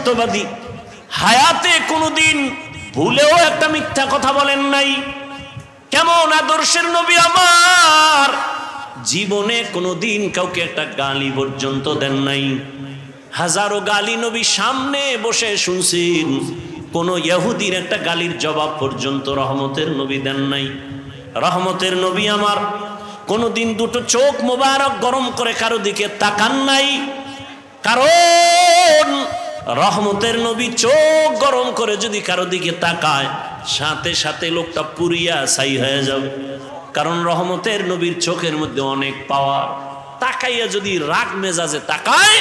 সত্যবাদী, হায়াতে কোনোদিন ভুলেও একটা মিথ্যা কথা বলেন নাই। কেমন আদর্শের নবী আমার, জীবনে কোনোদিন কাউকে একটা গালি পর্যন্ত দেন নাই। হাজারো গালি নবী সামনে বসে শুনছেন, কোন ইহুদির একটা গালির জবাব পর্যন্ত রহমতের নবী দেন নাই। রহমতের নবী আমার কোনোদিন দুটো চোখ মোবারক গরম করে কারো দিকে তাকান নাই, কারণ রহমতের নবী চোখ গরম করে যদি কারো দিকে তাকায়, সাথে সাথে লোকটা পুরিয়া ছাই হয়ে যাবে। কারণ রহমতের নবীর চোখের মধ্যে অনেক পাওয়ার। তাকাইয়া যদি রাগ মেজাজে তাকায়,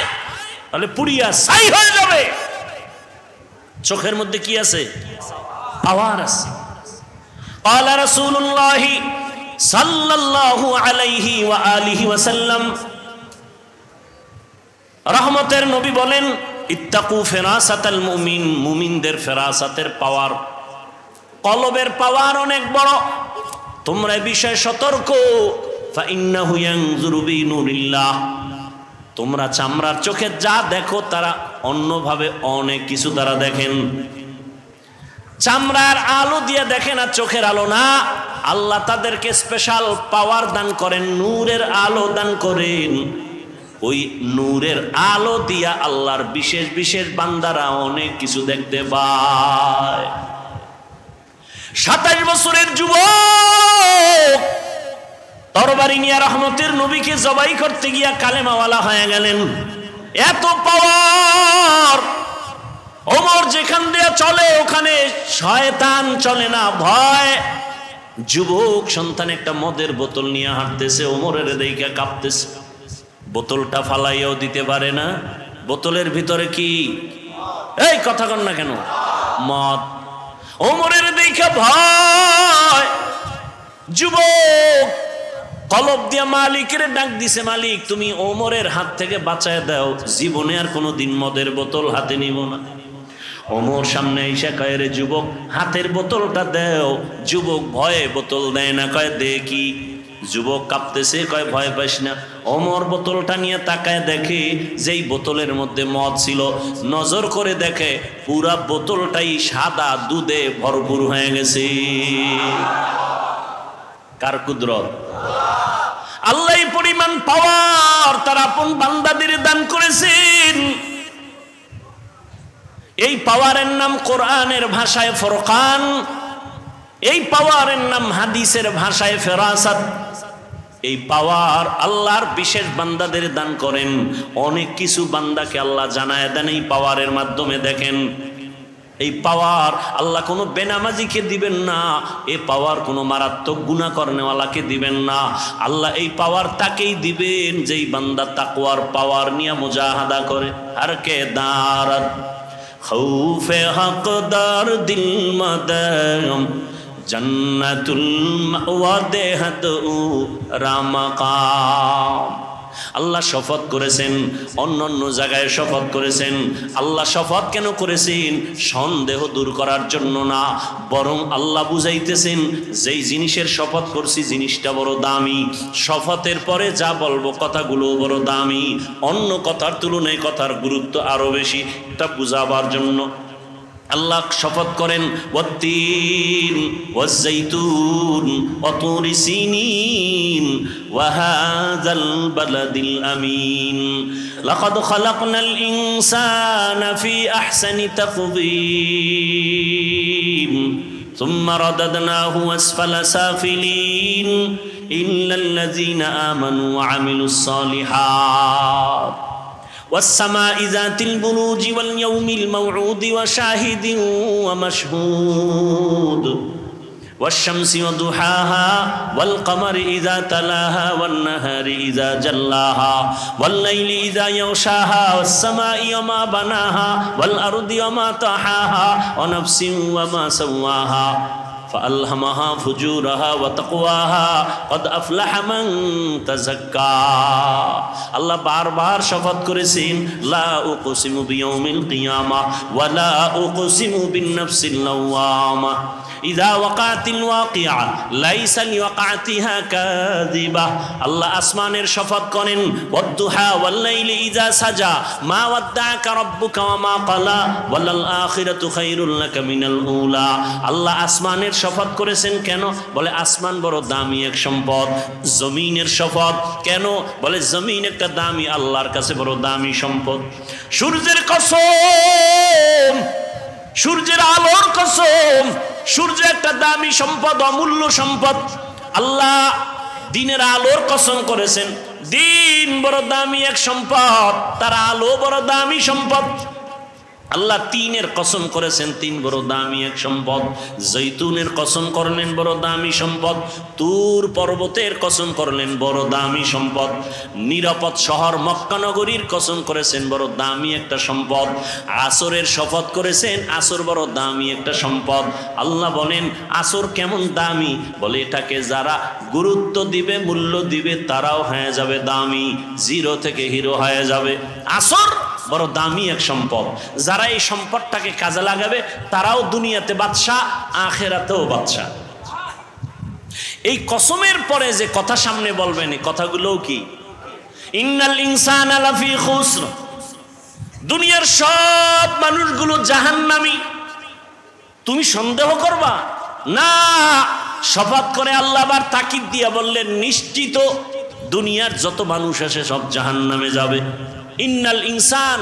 তাহলে পুরিয়া ছাই হয়ে যাবে। চোখের মধ্যে কি আছে? পাওয়ার আছে। ক্বালা রাসূলুল্লাহ সাল্লাল্লাহু আলাইহি ওয়া আলিহি ওয়াসাল্লাম, রহমতের নবী বলেন, ইত্তাকু ফিরাসাতাল মুমিন, মুমিনদের ফিরাসাতের পাওয়ার, কলবের পাওয়ার অনেক বড়। তোমরা এই বিষয়ে সতর্ক। ফাইন্নাহু ইয়ানজুরু বিনুরিল্লাহ, তোমরা চামড়ার চোখে যা দেখো তারা অন্যভাবে অনেক কিছু তারা দেখেন। চামড়ার আলো দিয়ে দেখে না, চোখের আলো না। আল্লাহ তাদেরকে স্পেশাল পাওয়ার দান করেন, নূরের আলো দান করেন। ওই নূরের আলো দিয়া আল্লাহর বিশেষ বিশেষ বান্দারা অনেক কিছু দেখতে পায়। 27 বছরের যুবক তরবারি নিয়ে রহমতের নবীকে জবাই করতে গিয়া কালেমাওয়ালা হয়ে গেলেন। এত পাওয়ার, ওমর যেখান দিয়ে চলে ওখানে শয়তান চলে না, ভয়। যুবক সন্তান একটা মদের বোতল নিয়ে হাঁটতেছে, ওমরের দিকে কাঁপতেছে। বোতলটা ফালাইয়াও দিতে পারে না। বোতলের ভিতরে কি? এই কথা কন না কেন? মদ। ওমরের দিকে ভয়। যুবক কলব দিয়া মালিকের ডাক দিছে, মালিক তুমি ওমরের হাত থেকে বাঁচায় দাও, জীবনে আর কোনোদিন মদের বোতল হাতে নিব না। ওমর সামনে এসে কয়, রে যুবক হাতের বোতলটা দাও। যুবক ভয়ে বোতল দেয় না, কয় দে কি। যুবক কাঁপতেছে, কয় ভয় পাইস না। ওমর বোতলটা নিয়ে তাকায় দেখে যেই বোতলের মধ্যে মদ ছিল, নজর করে দেখে পুরা বোতলটাই সাদা দুধে ভরপুর হয়ে গেছে। কার কুদরত? আল্লাহ এই পরিমাণ পাওয়ার তার আপন বান্দাদের দান করেছেন। এই পাওয়ারের নাম কোরআনের ভাষায় ফুরকান, এই পাওয়ারের নাম হাদিসের ভাষায় ফেরাসাত। এই পাওয়ার আল্লাহর বিশেষ বান্দাদের দান করেন। অনেক কিছু বান্দাকে আল্লাহ জানায় দেন এই পাওয়ারের মাধ্যমে। দেখেন এই পাওয়ার আল্লাহ কোনো বেনামাজিকে দিবেন না, এই পাওয়ার কোনো মারাত্মক গুনাহ করনেওয়ালাকে দিবেন না। আল্লাহ এই পাওয়ার তাকেই দিবেন যেই বান্দা তাকওয়ার পাওয়ার নিয়ে মুজাহাদা করে। আর কে দারাত খৌফে হকদার দিল মদম, জান্নাতুল মাওয়া দেহাদু রামাকাম। আল্লাহ শপথ করেছেন, অন্য অন্য জায়গায় শপথ করেছেন। আল্লাহ শপথ কেন করেছেন? সন্দেহ দূর করার জন্য না, বরং আল্লাহ বুঝাইতেছেন যেই জিনিসের শপথ করছি জিনিসটা বড় দামি। শপথের পরে যা বলবো কথাগুলো বড় দামি, অন্য কথার তুলনায় কথার গুরুত্ব আরো বেশি, এটা বুঝাবার জন্য আল্লাহ শপথ করেন, ওয়াত্তিন ওয়াজ্জাইতুন ওয়া তুরি সিনিন ওয়া হাযাল বালাদিল আমিন লাকাদ খালাকনাল ইনসানা ফি আহসানি তাকওয়িম সুম্মা রাদাদনাহু আসফালা সাফিলিন ইল্লাল্লাযীনা আমানু ওয়া আমিলুস সালিহাত والسماء ذات البروج واليوم الموعود وشاهد ومشهود والشمس وضحاها والقمر إذا تلاها والنهار إذا جلاها والليل إذا يغشاها والسماء وما بناها والأرض وما طحاها ونفس وما سواها فألهمها فجورها وتقواها قد أفلح من تزكى আল্লাহ বারবার শপথ করেছেন, লা উকসিমু বিয়াউমিল কিয়ামা ওয়া লা উকসিমু বিন নাফসিল লাওয়ামা। ইযা ওয়াকাতিল ওয়াকিআ লাইসা লিওয়াকাতিহা কাযিবা। আল্লাহ আসমানের শপথ করেন, ওয়াদ-দুহা ওয়াল-লাইলি ইযা সাজা মা ওয়াদ্দাআকা রাব্বুকা ওয়া মা ক্বালা ওয়ালাল আখিরাতু খায়রুল লাকা মিনাল উলা। আল্লাহ আসমানের শপথ করেছেন কেন? বলে আসমান বড় দামি এক সম্পদ। জমিনের শপথ কেন? বলে জমিন একটা দামি, আল্লাহর কাছে বড় দামি সম্পদ। সূর্যের কসম, সূর্যের আলোর কসম, সূর্য একটা দামি সম্পদ, অমূল্য সম্পদ। আল্লাহ দিনের আলোর কসম করেছেন, দিন বড় দামি এক সম্পদ, তার আলো বড় দামি সম্পদ। আল্লাহ তিনের কসম করেছেন, তিন বড় দামি এক সম্পদ। জৈতুনের কসম করলেন বড় দামি সম্পদ। তুর পর্বতের কসম করলেন বড় দামি সম্পদ। নিরাপদ শহর মক্কা নগরীর কসম করেছেন বড় দামি একটা সম্পদ। আসরের শপথ করেছেন, আসর বড় দামি একটা সম্পদ। আল্লাহ বলেন আসর কেমন দামি? বলে এটাকে যারা গুরুত্ব দিবে, মূল্য দিবে, তারাও হয়ে যাবে দামি, জিরো থেকে হিরো হয়ে যাবে। আসর বড় দামি এক সম্পদ। যারা এই সম্পদটাকে কাজে লাগাবে তারাও দুনিয়াতে বাদশাহ, আখেরাতেও বাদশাহ। এই কসমের পরে যে কথা সামনে বলবেন, এই কথাগুলোও কি? ইন্নাল ইনসানা লাফি খুসর, দুনিয়ার সব মানুষগুলো জাহান্নামী। তুমি সন্দেহ করবা না? শপথ করে আল্লাহ আবার তাকিদ দিয়া বললেন, নিশ্চিত দুনিয়ার যত মানুষ আছে সব জাহান্নামে যাবে। ইন্নাল ইনসান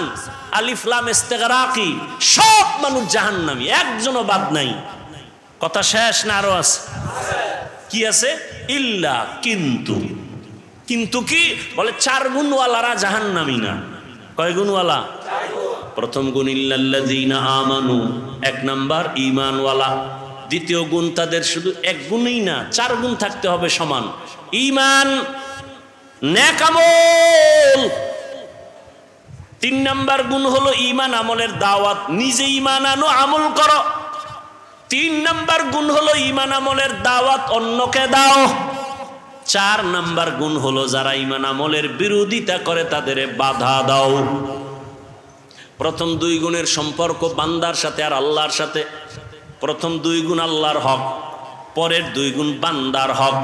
আলিফ লাম ইস্তিগরাকি, সব মানুষ জাহান্নামী, একজনও বাদ নাই। কথা শেষ না আরো আছে? কি আছে? ইল্লা, কিন্তু। কিন্তু কি? বলে চার গুণওয়ালারা জাহান্নামী না। কয় গুণওয়ালা? প্রথম গুণ ইল্লাল্লাযীনা আমানু, এক নাম্বার ঈমানওয়ালা। দ্বিতীয় গুণ তাদের শুধু এক গুণই না, চার গুণ থাকতে হবে সমান। ঈমান, নেক আমল। তিন নাম্বার গুণ হলো ঈমান আমলের দাওয়াত, নিজে ঈমান আনো, আমল করো। তিন নাম্বার গুণ হলো ঈমান আমলের দাওয়াত, অন্যকে দাও। চার নাম্বার গুণ হলো যারা ঈমান আমলের বিরোধিতা করে তাদের বাধা দাও। প্রথম দুই গুণের সম্পর্ক বান্দার সাথে আর আল্লাহর সাথে। প্রথম দুই গুণ আল্লাহর হক, পরের দুই গুণ বান্দার হক।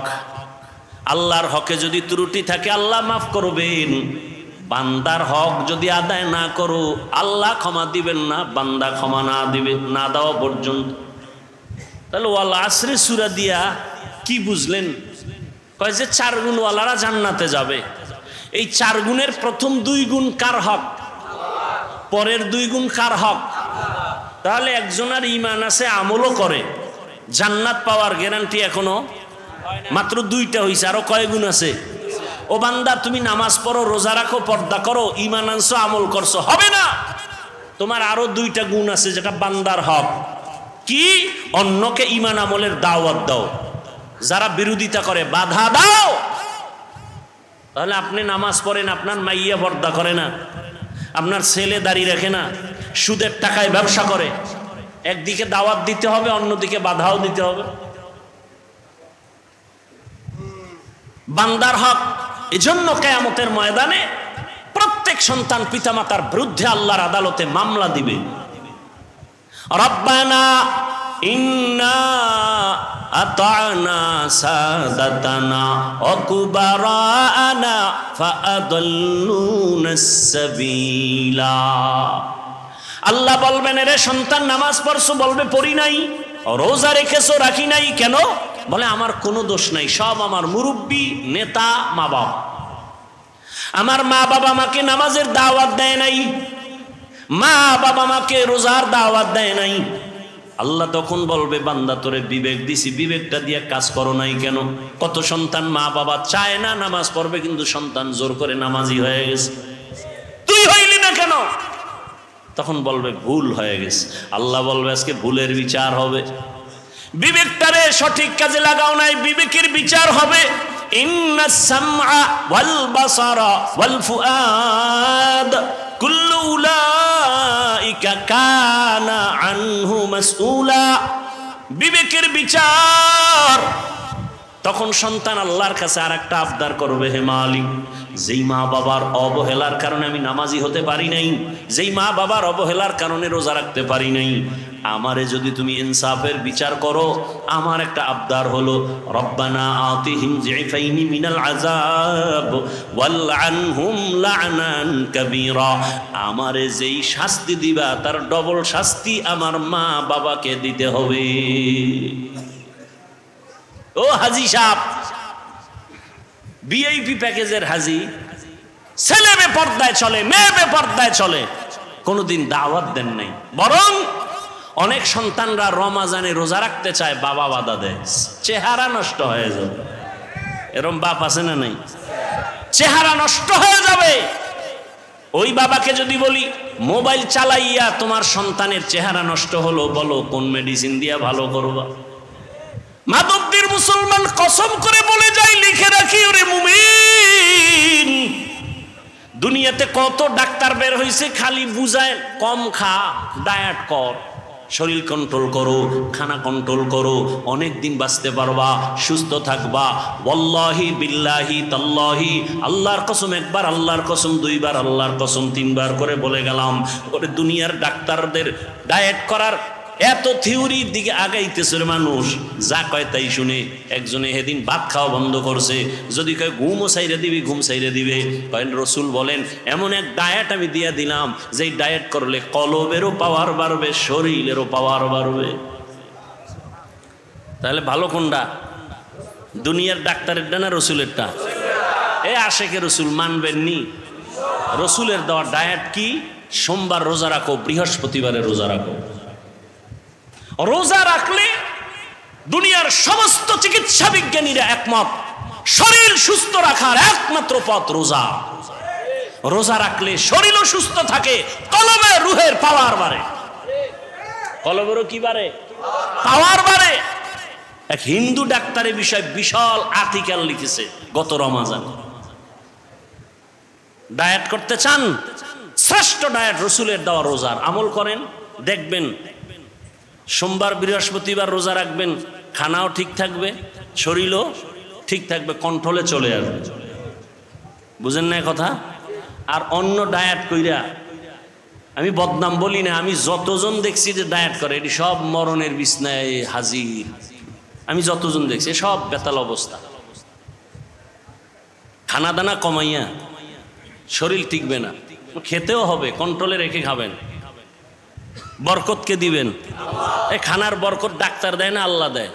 আল্লাহর হকে যদি ত্রুটি থাকে আল্লাহ মাফ করবেন, বান্দার হক যদি আদায় না করো আল্লাহ ক্ষমা দিবেন না, বান্দা ক্ষমা না দিবে, না দেওয়া পর্যন্ত। তাহলে ওয়াল আসরে সূরা দিয়া কি বুঝলেন? কয় যে চার গুণওয়ালারা জান্নাতে যাবে। এই চার গুণের প্রথম দুই গুণ কার হক? পরের দুই গুণ কার হক? তাহলে একজনের ঈমান আছে, আমলও করে, জান্নাত পাওয়ার গ্যারান্টি এখনো মাত্র দুইটা হইছে, আরো কয় গুণ আছে? ও বান্দা, তুমি নামাজ পড়ো, রোজা রাখো, পর্দা করো, ঈমান আনছো, আমল করছো, হবে না। তোমার আরো দুইটা গুণ আছে যেটা বান্দার হক। কি? অন্যকে ঈমান আমলের দাওয়াত দাও, যারা বিরোধিতা করে বাধা দাও। তাহলে আপনি নামাজ পড়েন, আপনার মাইয়া পর্দা করে না, আপনার ছেলে দাঁড়িয়ে রাখে না, সুদের টাকায় ব্যবসা করে, একদিকে দাওয়াত দিতে হবে, অন্যদিকে বাধাও দিতে হবে। বান্দার হক। এজন্য কিয়ামতের ময়দানে প্রত্যেক সন্তান পিতামাতার বিরুদ্ধে আল্লাহর আদালতে মামলা দিবে। রব্বানা ইন্না আতা'না সাদাতানা ওয়া কুবারানা ফাআদাল্লুনাস সাবিলা। আল্লাহ বলবেন, রে সন্তান নামাজ পড়ছো? বলবে পড়ি নাই। রোজা রেখেছো? রাখি নাই। কেন? বলে আমার কোনো দোষ নাই, সব আমার মুরব্বী, নেতা, মা বাবা। আমার মা বাবা আমাকে নামাজের দাওয়াত দেয় নাই, মা বাবা আমাকে রোজার দাওয়াত দেয় নাই। আল্লাহ তখন বলবে, বান্দা তোরে বিবেক দিছি, বিবেকটা দিয়ে কাজ করো নাই কেন? কত সন্তান মা বাবা চায় না নামাজ পড়বে, কিন্তু সন্তান জোর করে নামাজি হয়ে গেছে, তুই হইলি না কেন? তখন বলবে ভুল হয়ে গেছে। আল্লাহ বলবে আজকে ভুলের বিচার হবে। বিবেকটারে সঠিক কাজে লাগাও নাই, বিবেকের বিচার হবে। ইন্নাস সামআ ওয়াল বাসারা ওয়াল ফুআদ কুল্লু উলাইকা কানা আনহু মাসউলা। বিবেকের বিচার তখন সন্তান আল্লাহর কাছে আর একটা আবদার করবে, হে মালিক, যেই মা বাবার অবহেলার কারণে আমি নামাজি হতে পারি নাই, যেই মা বাবার অবহেলার কারণে রোজা রাখতে পারি নাই, আমারে যদি তুমি ইনসাফের বিচার করো, আমার একটা আবদার হলো, রব্বানা আতিহিম যিফাইনি মিনাল আযাব ওয়ালআনহুম লা'নান কাবীরা, আমারে যেই শাস্তি দিবা তার ডবল শাস্তি আমার মা বাবাকে দিতে হবে। ও হাজি সাহেব, ভিআইপি প্যাকেজের হাজি, ছেলে বেপর্দায় চলে, মেয়ে বেপর্দায় চলে, কোনোদিন দাওয়াত দেন নাই, বরং অনেক সন্তানরা রমাজানে রোজা রাখতে চায়, বাবা বাধা দেয়, চেহারা নষ্ট হয়ে যাবে। এরম বাপ আছে না নাই? চেহারা নষ্ট হয়ে যাবে। ওই বাবাকে যদি বলি, মোবাইল চালাইয়া তোমার সন্তানের চেহারা নষ্ট হলো, বলো কোন মেডিসিন দিয়া ভালো করবা? মাদকদের মুসলমান কসম করে বলে যায়, লিখে রাখি, ওরে মুমিন, দুনিয়াতে কত ডাক্তার বের হয়েছে, খালি বুঝায় কম খা, ডায়েট কর, শরীর কন্ট্রোল করো, খানা কন্ট্রোল করো, অনেক দিন বাঁচতে পারবা, সুস্থ থাকবা। ওয়াল্লাহি বিল্লাহি তাল্লাহি, আল্লাহর কসম একবার, আল্লাহর কসম দুইবার, আল্লাহর কসম তিনবার করে বলে গেলাম। ওরে দুনিয়ার ডাক্তারদের ডায়েট করার এত থিওরির দিকে আগাইতেছে মানুষ, যা কয় তাই শুনে। একজনে সেদিন ভাত খাওয়া বন্ধ করছে, যদি কয় ঘুমও সাইরে দিবি, ঘুম সাইরে দিবে। কয়েন রসুল বলেন, এমন এক ডায়েট আমি দিয়া দিলাম, যেই ডায়েট করলে কলবেরও পাওয়ার বাড়বে, শরীরেরও পাওয়ার বাড়বে। তাহলে ভালো কোনটা? দুনিয়ার ডাক্তারেরটা না রসুলেরটা? এ আশেকে রসুল মানবেননি? রসুলের দেওয়া ডায়েট কি? সোমবার রোজা রাখো, বৃহস্পতিবারে রোজা রাখো। রোজা রাখলে দুনিয়ার সমস্ত চিকিৎসা বিজ্ঞানীরা একমত, শরীর সুস্থ রাখার একমাত্র পথ রোজা। রোজা রাখলে শরীরও সুস্থ থাকে, কলবে রুহের পাওয়ার বাড়ে। কলবেরও কি বাড়ে? পাওয়ার বাড়ে। এক হিন্দু ডাক্তারের বিষয়ে বিশাল আর্টিকেল লিখেছে গত রমাজান। ডায়েট করতে চান? শ্রেষ্ঠ ডায়েট রসুলের দেওয়া রোজার আমল করেন, দেখবেন সোমবার বৃহস্পতিবার রোজা রাখবেন, খানাও ঠিক থাকবে, শরীরও ঠিক থাকবে, কন্ট্রোলে চলে আসবে। বুঝেন না কথা? আর অন্য ডায়েট কইরা, আমি বদনাম বলি না, আমি যতজন দেখছি যে ডায়েট করে, এটি সব মরণের বিছনায় হাজির। আমি যতজন দেখছি সব বেতাল অবস্থা। খানা দানা কমাইয়া শরীর টিকবে না, খেতেও হবে, কন্ট্রোলে রেখে খাবেন। বরকতকে দিবেন, এই খানার বরকত ডাক্তার দেয় না, আল্লাহ দেয়?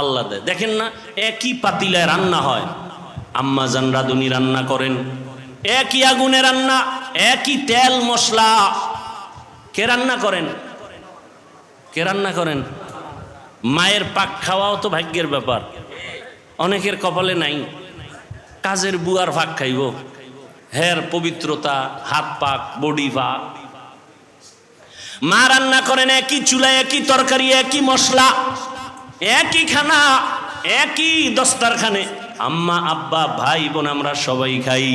আল্লাহ দেয়। দেখেন না, একই পাতিলায় রান্না হয়, আম্মা জান রাঁধুনি রান্না করেন, একই আগুনে রান্না, একই তেল মশলা, কে রান্না করেন? কে রান্না করেন? মায়ের পাক খাওয়াও তো ভাগ্যের ব্যাপার, অনেকের কপালে নাই। কাজের বুয়ার পাক খাইব, হের পবিত্রতা, হাত পাক, বডি পাক। মা রান্না করেন একই চুলায়, একই তরকারি, একই মশলা, একই খানা, একই দস্তারখানে। আম্মা আব্বা ভাই বোন আমরা সবাই খাই।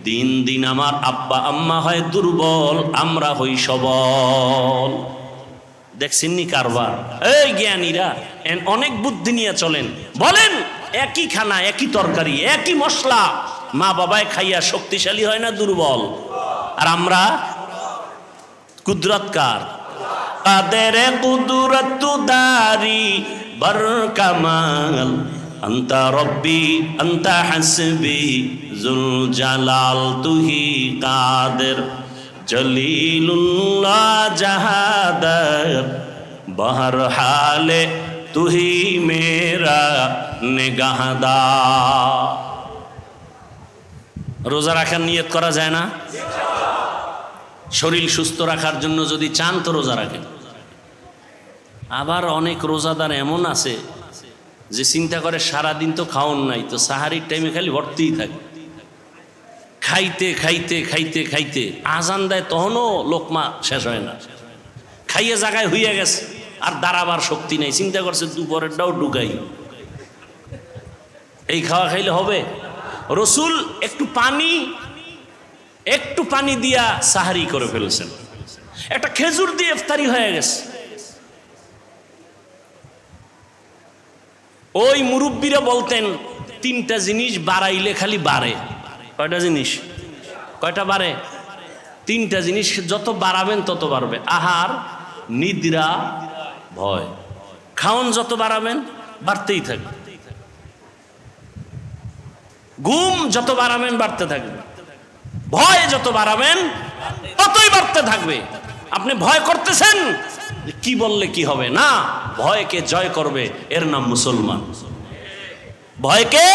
দিন দিন আমার আব্বা আম্মা হয় দুর্বল, আমরা হই সবল। দেখছেননি কারবার? এই জ্ঞানীরা অনেক বুদ্ধি নিয়ে চলেন, বলেন একই খানা, একই তরকারি, একই মশলা, মা বাবায় খাইয়া শক্তিশালী হয় না দুর্বল? আর আমরা কুদরত কার? কাদের কুদরত দারি বর কামাল, আন্তা রব্বি আন্তা হাসবি জুল জালাল, তুহি কাদের জলিলুল্লাহ জাহাদার, বহর হালে তুহি মেরা নিগাহদার। রোজা রাখার নিয়ত করা যায় না? শরীর সুস্থ রাখার জন্য যদি চান তো রোজা রাখেন। আবার অনেক রোজাদার এমন আছে যে চিন্তা করে সারাদিন তো খাওন নাই, তো সাহারির টাইমে খালি ভর্তিই থাকে, খাইতে খাইতে খাইতে খাইতে আজান দেয় তখনও লোকমা শেষ হয় না, খাইয়ে জায়গায় হইয়া গেছে, আর দাঁড়াবার শক্তি নেই। চিন্তা করছে দুপুরেরটাও ঢুকাই, এই খাওয়া খাইলে হবে? রসুল একটু পানি দিয়া সাহারি করে ফেলছেন, একটা খেজুর দিয়ে ইফতারি হয়ে গেছে। ওই মুরব্বীরা বলতেন তিনটা জিনিস বাড়াইলে খালি বাড়ে। কয়টা জিনিস? কয়টা বাড়ে? তিনটা জিনিস যত বাড়াবেন তত বাড়বে। আহার, নিদ্রা, ভয়। খাওন যত বাড়াবেন বাড়তেই থাকবে। ঘুম যত বাড়াবেন বাড়তে থাকবে। ভয় যত বাড়াবেন ততই বাড়তে থাকবে। আপনি ভয় করতেছেন কি বললে কি হবে, না, ভয়কে জয় করবে, এর নাম মুসলমান। ভয়কে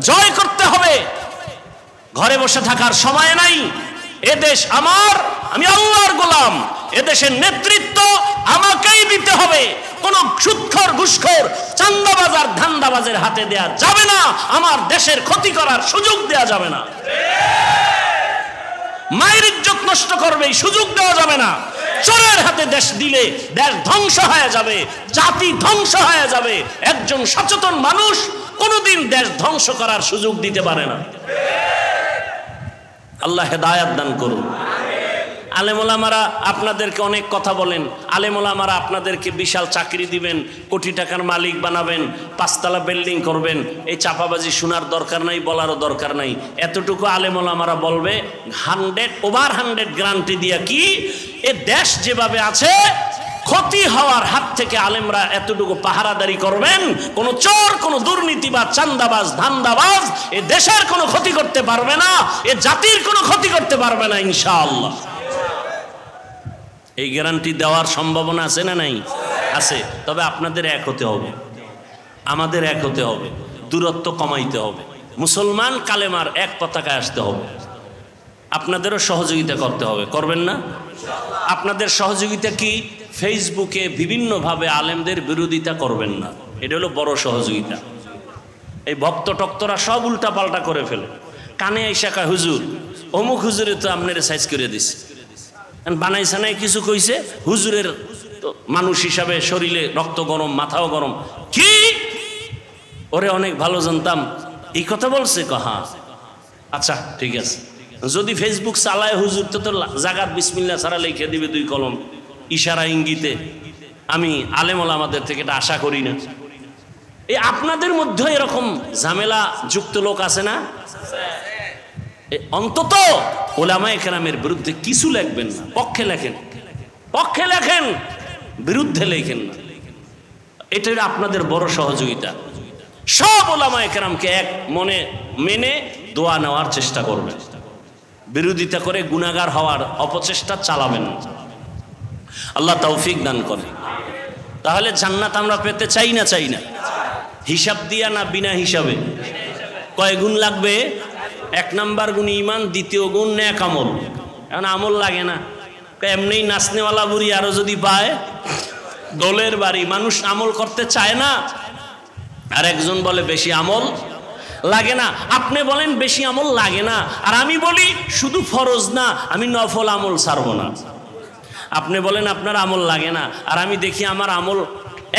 জয় করতে হবে। ঘরে বসে থাকার সময় নাই। এদেশ আমার, আমি আল্লাহর গোলাম। এদেশের নেতৃত্ব আমাকেই দিতে হবে। কোন সুদখোর, ঘুষখোর, চান্দাবাজ আর ধান্দাবাজের হাতে দেয়া যাবে না। আমার দেশের ক্ষতি করার সুযোগ দেয়া যাবে না। মায়ের ইজ্জত নষ্ট করবে এই সুযোগ দেওয়া যাবে না। চোরের হাতে দেশ দিলে দেশ ধ্বংস হয়ে যাবে, জাতি ধ্বংস হয়ে যাবে। একজন সচেতন মানুষ কোনোদিন দেশ ধ্বংস করার সুযোগ দিতে পারে না। আল্লাহ হেদায়াত দান করুন। আলেম ওলামারা আপনাদেরকে অনেক কথা বলেন। আলেম ওলামারা আপনাদেরকে বিশাল চাকরি দিবেন, কোটি টাকার মালিক বানাবেন, 5 তলা বিল্ডিং করবেন। এই চাপাবাজি শোনার দরকার নাই, বলারও দরকার নাই। এতটুকু আলেম ওলামারা বলবে 100% গ্যারান্টি দিয়া কি এ দেশ যেভাবে আছে ক্ষতি হওয়ার হাত থেকে আলেমরা এতটুকু পাহারাদারি করবেন। কোন চোর, কোন দুর্নীতিবাজ, চান্দাবাজ, ধান্দাবাজ এ দেশের কোনো ক্ষতি করতে পারবে না, এ জাতির কোনো ক্ষতি করতে পারবে না ইনশাআল্লাহ। এই গ্যারান্টি দেওয়ার সম্ভাবনা আছে না নাই? আছে। তবে আপনাদের এক হতে হবে, আমাদের এক হতে হবে, দূরত্ব কমাইতে হবে। মুসলমান কালেমার এক পতাকায় আসতে হবে। আপনাদেরও সহযোগিতা করতে হবে। করবেন না? আপনাদের সহযোগিতা কি? ফেসবুকে বিভিন্নভাবে আলেমদের বিরোধিতা করবেন না। এটা হলো বড় সহযোগিতা। এই ভক্ত টক্তরা সব উল্টা পাল্টা করে ফেলে। কানে আইসা কয় হুজুর, অমুক হুজুরে তো আপনার সাইজ করে দিছে, বানাই সানাই কিছু কইছে, হুজুরের তো মানুষ হিসাবে শরীরে রক্ত গরম, মাথাও গরম। কি ওরে অনেক ভালো জানতাম, এই কথা বলছে? কহা আচ্ছা ঠিক আছে। যদি ফেসবুক চালায় হুজুর তো জাগাত বিসমিল্লাহ ছাড়া লিখে দিবে 2 কলম ইশারা ইঙ্গিতে। আমি আলেম ওলামাদের থেকে এটা আশা করি না। এই আপনাদের মধ্যে এরকম ঝামেলা যুক্ত লোক আছে না? অন্তত ওলামায়ে কেরামের বিরুদ্ধে কিছু লিখবেন না। পক্ষে লেখেন, পক্ষে লেখেন, বিরুদ্ধে লেখেন না। এটা আপনাদের বড় সহযোগিতা। সব ওলামায়ে কেরামকে এক মনে মেনে দোয়া নেওয়ার চেষ্টা করবেন। বিরোধিতা করে গুনাহগার হওয়ার অপচেষ্টা চালাবেন না। আল্লাহ তৌফিক দান করে। তাহলে জান্নাত আমরা পেতে চাই না? চাই না। হিসাব দিয়া না বিনা হিসাবে? কয় গুণ লাগবে? 1 নাম্বার গুণ ঈমান, 2য় গুণ নেক আমল। এখন আমল লাগে না, এমনি নাচনেওয়ালা বুড়ি আরো যদি পায় দোলের বাড়ি। মানুষ আমল করতে চায় না। আর একজন বলে বেশি আমল লাগে না। আপনি বলেন বেশি আমল লাগে না, আর আমি বলি শুধু ফরজ না, আমি নফল আমল ছাড়বো না। আপনি বলেন আপনার আমল লাগে না, আর আমি দেখি আমার আমল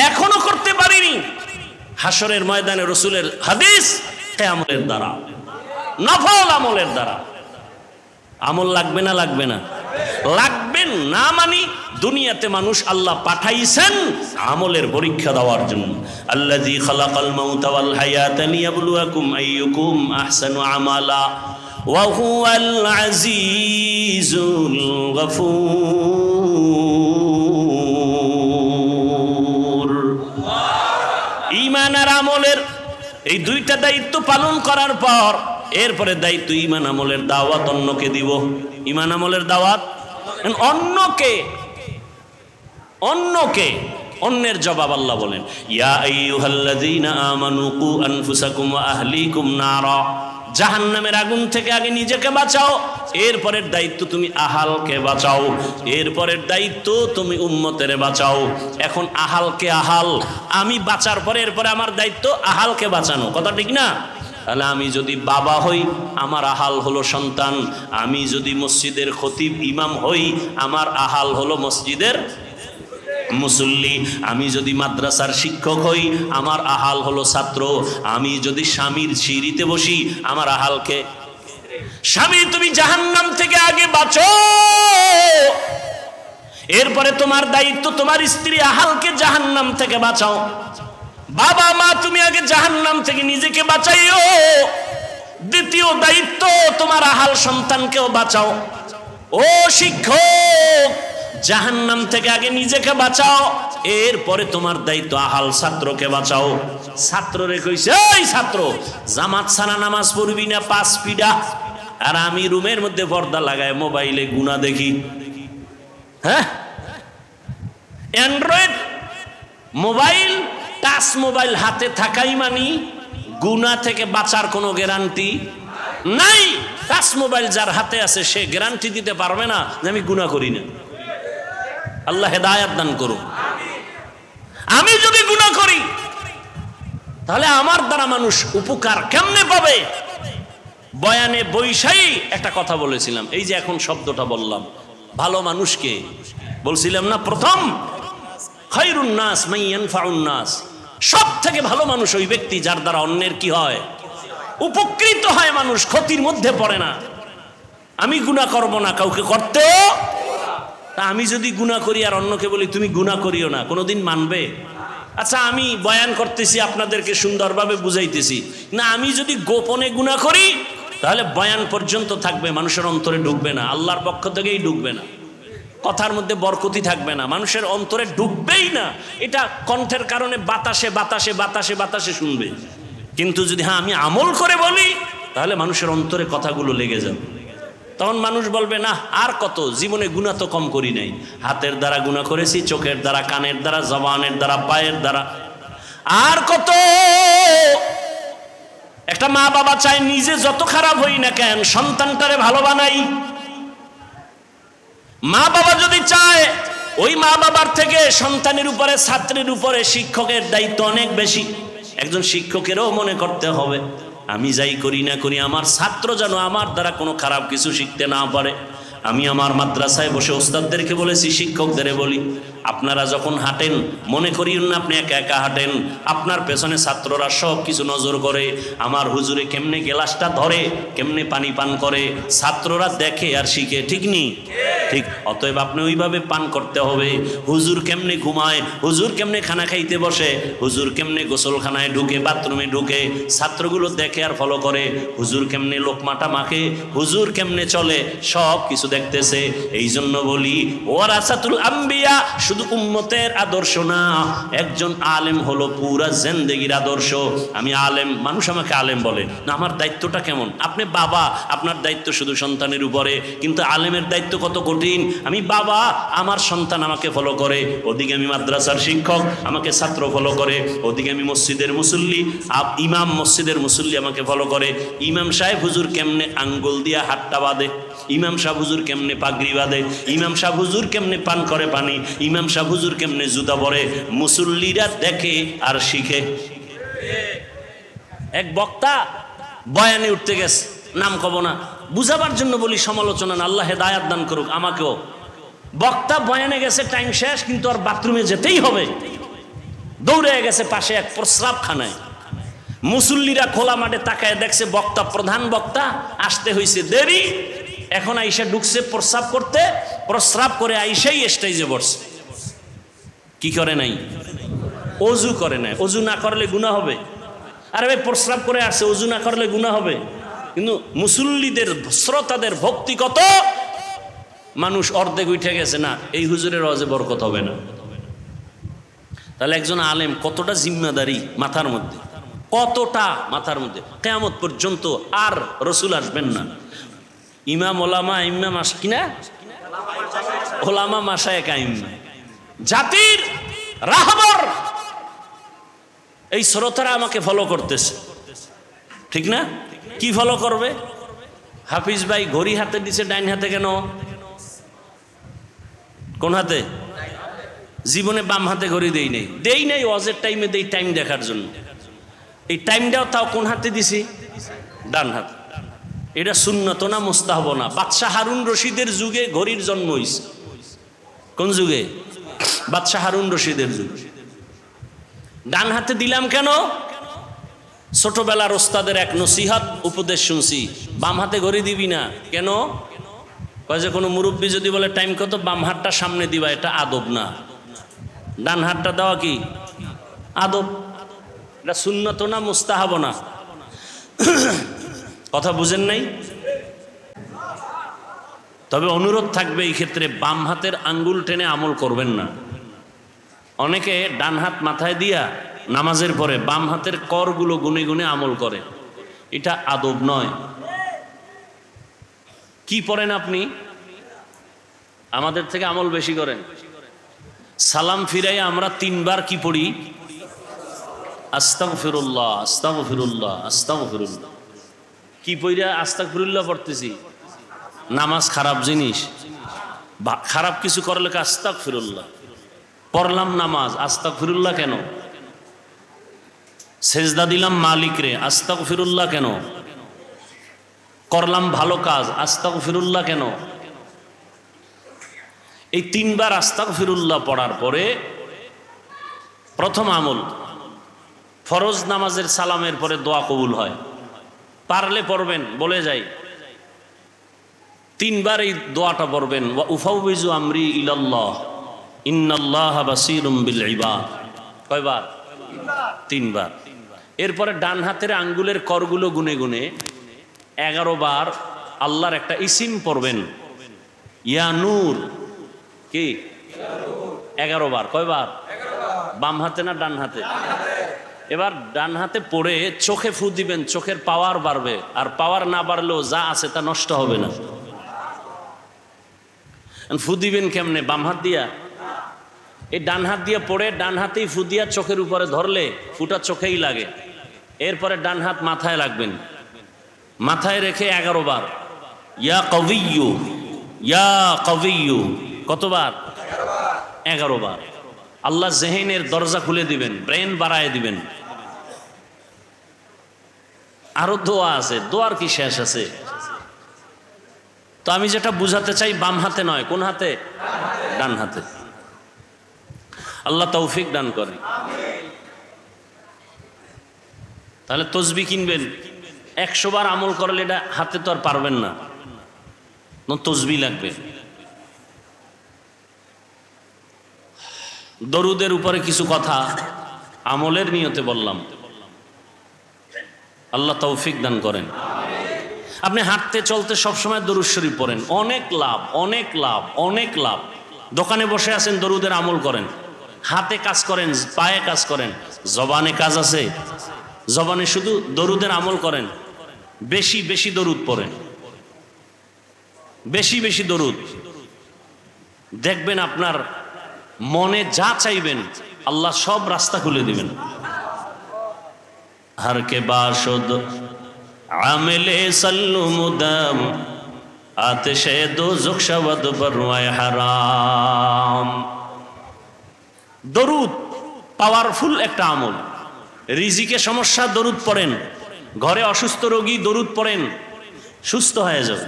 এখনো করতে পারিনি। হাসরের ময়দানে রসুলের হাদিস, কিয়ামতের দ্বারা, নফল আমলের দ্বারা। আমল লাগবে না? লাগবে না? লাগবেন না। মানে দুনিয়াতে মানুষ আল্লাহ পাঠাইছেন আমলের পরীক্ষা দেওয়ার জন্য। আল্লাযী খালাকাল মাউতা ওয়াল হায়াতা লিয়াবলুয়াকুম আইয়ুকুম আহসানু আমালা ওয়া হুয়াল আজিজুল গফুর। ঈমান আর আমলের এই 2টা দায়িত্ব পালন করার পর এরপরে দায়িত্ব ঈমান আমলের দাওয়াত অন্যকে দিব। ঈমান আমলের দাওয়াত অন্যকে, অন্যের জবাব আল্লাহ বলেন, ইয়া আইয়ুহাল্লাযীনা আমানু কু আনফুসাকুম ওয়া আহলিকুম নারা। জাহান্নামের আগুন থেকে আগে নিজেকে বাঁচাও, এরপরের দায়িত্ব তুমি আহালকে বাঁচাও, এরপরের দায়িত্ব তুমি উম্মতের বাঁচাও। এখন আহালকে আহাল আমি বাঁচার পরে এরপরে আমার দায়িত্ব আহালকে বাঁচানো। কথা ঠিক না? তাহলে আমি যদি বাবা হই আমার আহাল হলো সন্তান, আমি যদি মসজিদের খতিব ইমাম হই আমার আহাল হলো মসজিদের মুসল্লি, আমি যদি মাদ্রাসার শিক্ষক হই আমার আহাল হলো ছাত্র, আমি যদি স্বামীর সিঁড়িতে বসি আমার আহালকে। স্বামী তুমি জাহান্নাম থেকে আগে বাঁচো, এরপরে তোমার দায়িত্ব তোমার স্ত্রী আহালকে জাহান্নাম থেকে বাঁচাও। বাবা মা তুমি আগে জাহান্নাম থেকে নিজেকে বাঁচাইও, দ্বিতীয় দায়িত্ব তোমার আহাল সন্তানকেও বাঁচাও। ও শিক্ষক, জাহান্নাম থেকে আগে নিজেকে বাঁচাও, এরপরে তোমার দায়িত্ব আহাল ছাত্রকে বাঁচাও। ছাত্ররে কইছে, এই ছাত্র, জামাত ছাড়া নামাজ পড়বি না, পাঁচ পিডা। আর আমি রুমের মধ্যে পর্দা লাগায় মোবাইলে গুনাহ দেখি। হ্যাঁ, অ্যান্ড্রয়েড মোবাইল, টাচ মোবাইল হাতে থাকাই মানি গুনাহ থেকে বাঁচার কোনো গ্যারান্টি নাই। টাচ মোবাইল যার হাতে আছে সে গ্যারান্টি দিতে পারবে না যে আমি গুনাহ করি না। আল্লাহ হেদায়েত দান করুন। আমি যদি গুনাহ করি তাহলে আমার দ্বারা মানুষ উপকার কেমনে পাবে? বয়ানে বৈশাই একটা কথা বলেছিলাম, এই যে এখন শব্দটা বললাম, ভালো মানুষকে বলছিলাম না প্রথম, খায়রুন নাস মান ইয়ানফাউন নাস, সব থেকে ভালো মানুষ ওই ব্যক্তি যার দ্বারা অন্যের কি হয়, উপকৃত হয়, মানুষ ক্ষতির মধ্যে পড়ে না। আমি গুনাহ করব না, কাউকে করতেও, তা আমি যদি গুনাহ করি আর অন্যকে বলি তুমি গুনাহ করিও না, কোনোদিন মানবে? আচ্ছা, আমি বয়ান করতেছি, আপনাদেরকে সুন্দরভাবে বুঝাইতেছি না, আমি যদি গোপনে গুনাহ করি তাহলে বয়ান পর্যন্ত থাকবে, মানুষের অন্তরে ঢুকবে না, আল্লাহর পক্ষ থেকেই ঢুকবে না, কথার মধ্যে বরকতি থাকবে না, মানুষের অন্তরে ঢুকবেই না। এটা কণ্ঠের কারণে বাতাসে বাতাসে বাতাসে বাতাসে শুনবে, কিন্তু যদি হ্যাঁ আমি আমল করে বলি তাহলে মানুষের অন্তরে কথাগুলো লেগে যাবে। তখন মানুষ বলবে না আর কত, জীবনে গুনাহ তো কম করি নাই, হাতের দ্বারা গুনাহ করেছি, চোখের দ্বারা, কানের দ্বারা, জবানের দ্বারা, পায়ের দ্বারা, আর কত। একটা মা বাবা চায় নিজে যত খারাপ হই না কেন সন্তানটারে ভালো বানাই। মা বাবা যদি চায়, ওই মা বাবার থেকে সন্তানের উপরে, ছাত্রের উপরে শিক্ষকের দায়িত্ব অনেক বেশি। একজন শিক্ষকেরও মনে করতে হবে আমি যাই করি না করি আমার ছাত্র যেন আমার দ্বারা কোনো খারাপ কিছু শিখতে না পারে। আমি আমার মাদ্রাসায় বসে ওস্তাদদেরকে বলেছি, শিক্ষকদের বলি, আপনারা যখন হাঁটেন মনে করিয়েন না আপনি একা একা হাঁটেন, আপনার পেছনে ছাত্ররা সব কিছু নজর করে, আমার হুজুরে কেমনে গ্লাসটা ধরে, কেমনে পানি পান করে, ছাত্ররা দেখে আর শিখে, ঠিক নি? ঠিক। অতএব আপনি ওইভাবে পান করতে হবে। হুজুর কেমনে ঘুমায়, হুজুর কেমনে খানা খাইতে বসে, হুজুর কেমনে গোসলখানায় ঢুকে, বাথরুমে ঢুকে, ছাত্রগুলো দেখে আর ফলো করে। হুজুর কেমনে লোকমাটা মাখে, হুজুর কেমনে চলে, সব কিছু দেখতেছে। এই জন্য বলি ওয়ারাসাতুল আম্বিয়া শুধু উম্মতের আদর্শ না, একজন আলেম হলো পুরা জিন্দেগির আদর্শ। আমি আলেম, মানুষ আমাকে আলেম বলে না, আমার দায়িত্বটা কেমন? আপনি বাবা, আপনার দায়িত্ব শুধু সন্তানের উপরে, কিন্তু আলেমের দায়িত্ব কত কঠিন। আমি বাবা, আমার সন্তান আমাকে ফলো করে, ওদিকে আমি মাদ্রাসার শিক্ষক, আমাকে ছাত্র ফলো করে, ওদিকে আমি মসজিদের মুসল্লি, ইমাম মসজিদের মুসল্লি আমাকে ফলো করে। ইমাম সাহেব হুজুর কেমনে আঙ্গুল দিয়া হাতটা বাঁধে, ইমাম সাহেব হুজুর কেমনে পাগড়ি বাঁধে, ইমাম সাহেব হুজুর কেমনে পান করে পানি, ইমাম সাহেব হুজুর কেমনে জুতা পরে, মুসল্লিরা দেখে আর শিখে। এক বক্তা বয়ানে উঠতে গেছে, নাম কব না, বুঝাবার জন্য বলি, সমালোচনা না, আল্লাহ হেদায়েত দান করুক আমাকেও। বক্তা বয়ানে গেছে, টাইম শেষ, কিন্তু আর বাথরুমে যেতেই হবে, দৌড়ে গেছে পাশে এক প্রস্রাবখানায়। মুসল্লিরা খোলা মাঠে তাকায় দেখছে বক্তা, প্রধান বক্তা আসতে হয়েছে দেরি, এখন আইসা ঢুকছে প্রস্রাব করতে, প্রস্রাব করে আইসাই স্টেজে বসছে। কি করে নাই? অজু করে নাই। অজু না করলে গুনাহ হবে? আরে ভাই, প্রস্রাব করে আসছে, অজু না করলে গুনাহ হবে? কিন্তু মুসল্লিদের, শ্রোতাদের ভক্তি কত, মানুষ অর্ধেক উঠে গেছে, না এই হুজুরের ওয়াজে বরকত হবে না। তাহলে একজন আলেম কতটা জিম্মাদারি মাথার মধ্যে, কতটা মাথার মধ্যে। কিয়ামত পর্যন্ত আর রসুল আসবেন না, ইমাম ওলামা ইমাম আস কিনা ওলামা মাশায়েখ আইম্মা, জাতির রাহবর। এই শ্রোতারা আমাকে ফলো করতেছে, ঠিক না? কি ফলো করবে? হাফিজ ভাই ঘড়ি হাতে দিছে, ডাইন হাতে কেন? কোন হাতে? জীবনে বাম হাতে ঘড়ি দেই নাই, ওয়াজের টাইমে দেই, টাইম দেখার জন্য। এই টাইমটাও তাও কোন হাতে দিছি? ডান হাত। এটা সুন্নত না মুস্তাহাব না? বাদশাহ হারুন রশিদের যুগে ঘড়ির জন্ম হইছে। কোন যুগে? বাদশাহ হারুন রশিদের যুগে। ডান হাতে দিলাম কেন? ছোটবেলার ওস্তাদের এক নসিহত উপদেশ শুনছি, বাম হাতে ঘড়ি দিবি না। কেন? কয় যে কোনো মুরব্বী যদি বলে টাইম কত, বাম হাতটা সামনে দিবা, এটা আদব না। ডান হাতটা দেওয়া কি আদব? এটা সুন্নত না মুস্তাহাব না? কথা বুঝেন নাই? তবে অনুরোধ থাকবে এই ক্ষেত্রে বাম হাতের আঙ্গুল টেনে আমল করবেন না। অনেকে ডান হাত মাথায় দিয়া নামাজের পরে বাম হাতের করগুলো গুনে গুনে আমল করে, এটা আদব নয়। কি পড়েন আপনি? আমাদের থেকে আমল বেশি করেন। সালাম ফিরাই আমরা 3 বার কি পড়ি? আস্তাগফিরুল্লাহ, আস্তাগফিরুল্লাহ, আস্তাগফিরুল্লাহ। কি পইরা আস্তাগফিরুল্লাহ পড়তেছি? নামাজ খারাপ জিনিস, খারাপ কিছু করলে আস্তাগফিরুল্লাহ পড়লাম, নামাজ আস্তাগফিরুল্লাহ কেন? সেজদা দিলাম মালিক রে, আস্তাগফিরুল্লাহ কেন? করলাম ভালো কাজ, আস্তাগফিরুল্লাহ কেন? এই 3 বার আস্তাগফিরুল্লাহ পড়ার পরে প্রথম আমল, ফরজ নামাজের সালামের পরে দোয়া কবুল হয়। পারলে পড়বেন, বলে যাই 3 বার এই দোয়াটা পড়বেন, ওয়া উফাউযু আমরি ইলাল্লাহ ইন্নাল্লাহা বাসীরুম বিল ইবাদ। কয়বার? 3 বার। এরপরে ডান হাতের আঙ্গুলের করগুলো গুনে গুনে 11 বার আল্লাহর একটা ইসিম পড়বেন, ইয়া নূর। কি? 11 বার। কয়বার? বাম হাতে না ডান হাতে? এবার ডান হাতে পড়ে চোখে ফু দিবেন, চোখের পাওয়ার বাড়বে। আর পাওয়ার না বাড়লেও যা আছে তা নষ্ট হবে না। ফু দিবেন কেমনে? বাম হাত দিয়া। এই ডান হাত দিয়ে পড়ে ডান হাতেই ফু দিয়া চোখের উপরে ধরলে ফুটা চোখেই লাগে। এরপরে ডান হাত মাথায় রাখবেন, মাথায় রেখে 11 বার ইয়া কবিয়্যু, ইয়া কবিয়্যু। কতবার? 11 বার। আল্লাহ জেহেনের দরজা খুলে দিবেন, ব্রেন বাড়ায় দিবেন। আরো দোয়া আছে, দোয়ার কি শেষ আছে? তো আমি যেটা বুঝাতে চাই, বাম হাতে নয়, কোন হাতে? ডান হাতে। আল্লাহ তৌফিক দান করে। তাহলে তসবিহ কিনবেন, 100 বার আমল করলে এটা হাতে তো আর পারবেন না, তসবিহ লাগবে। দরুদের উপরে কিছু কথা আমলের নিয়তে বললাম, আল্লাহ তৌফিক দান করেন। আপনি হাঁটতে চলতে সবসময় দরুদ শরীফ পড়েন, অনেক লাভ, অনেক লাভ, অনেক লাভ। দোকানে বসে আছেন, দরুদের আমল করেন। হাতে কাজ করেন, পায়ে কাজ করেন, জবানে কাজ আছে, জবানে শুধু দরুদের আমল করেন। বেশি বেশি দরুদ পড়েন, বেশি বেশি দরুদ। দেখবেন আপনার মনে যা চাইবেন আল্লাহ সব রাস্তা খুলে দিবেন। हर के बाशुद आमिले सल्लु मुदम आतिशे दोज़ख शवद बरवाए हराम। দরুদ পাওয়ারফুল একটা আমল। রিজিকে সমস্যা, দরুদ পড়েন। ঘরে অসুস্থ রোগী, দরুদ পড়েন, সুস্থ হয়ে যাবে।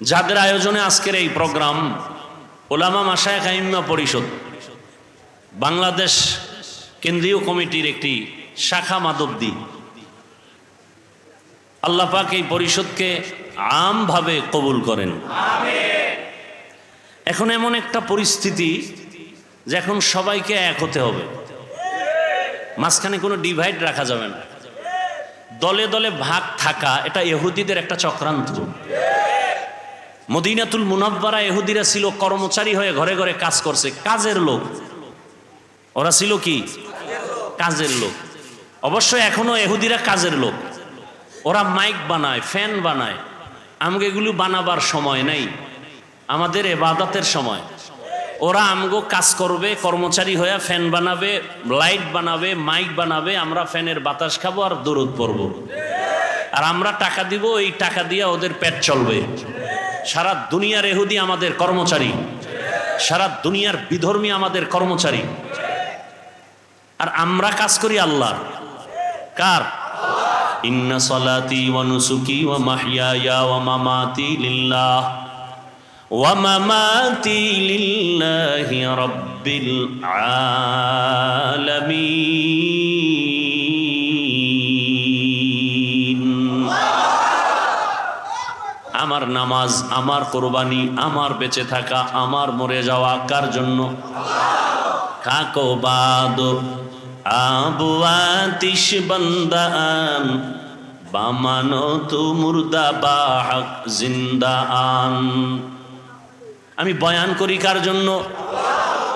যাদের আয়োজনে আজকের এই প্রোগ্রাম, ওলামা মাশায়েখ আইম্মা পরিষদ, বাংলাদেশ কেন্দ্রীয় কমিটির একটি শাখা মাধবদী, আল্লাহ পাক এই পরিষদকে আমভাবে কবুল করেন। এখন এমন একটা পরিস্থিতি যে এখন সবাইকে এক হতে হবে, মাঝখানে কোনো ডিভাইড রাখা যাবে না। দলে দলে ভাগ থাকা এটা ইহুদিদের একটা চক্রান্ত। মদিনাতুল মুনাব্বারা ইহুদিরা ছিল কর্মচারী হয়ে ঘরে ঘরে কাজ করছে, কাজের লোক। ওরা ছিল কি? কাজের লোক। অবশ্যই এখনো ইহুদিরা কাজের লোক। ওরা মাইক বানায়, ফ্যান বানায়। আমগো এগুলো বানাবার সময় নাই, আমাদের ইবাদতের সময়। ওরা আমগো কাজ করবে, কর্মচারী হয়ে ফ্যান বানাবে, লাইট বানাবে, মাইক বানাবে। আমরা ফ্যানের বাতাস খাবো আর দরুদ পড়বো, আর আমরা টাকা দিব, এই টাকা দিয়ে ওদের পেট চলবে। সারা দুনিয়ার ইহুদি আমাদের কর্মচারী, সারা দুনিয়ার বিধর্মী আমাদের কর্মচারী। আর আমরা কাজ করি আল্লাহর। কার? ইন্না সলাতি ওয়া নুসুকি ওয়া মাহইয়ায়া ওয়া মামাতি লিল্লাহ ওয়া মামাতি লিল্লাহি রাব্বিল আলামিন। আমার নামাজ, আমার কোরবানি, আমার বেঁচে থাকা, আমার মরে যাওয়া কার জন্য? কাকবাদ আবু আতিশ বান্দান বামানো তু মুর্দা বা হক জিন্দা আন। আমি বয়ান করি কার জন্য?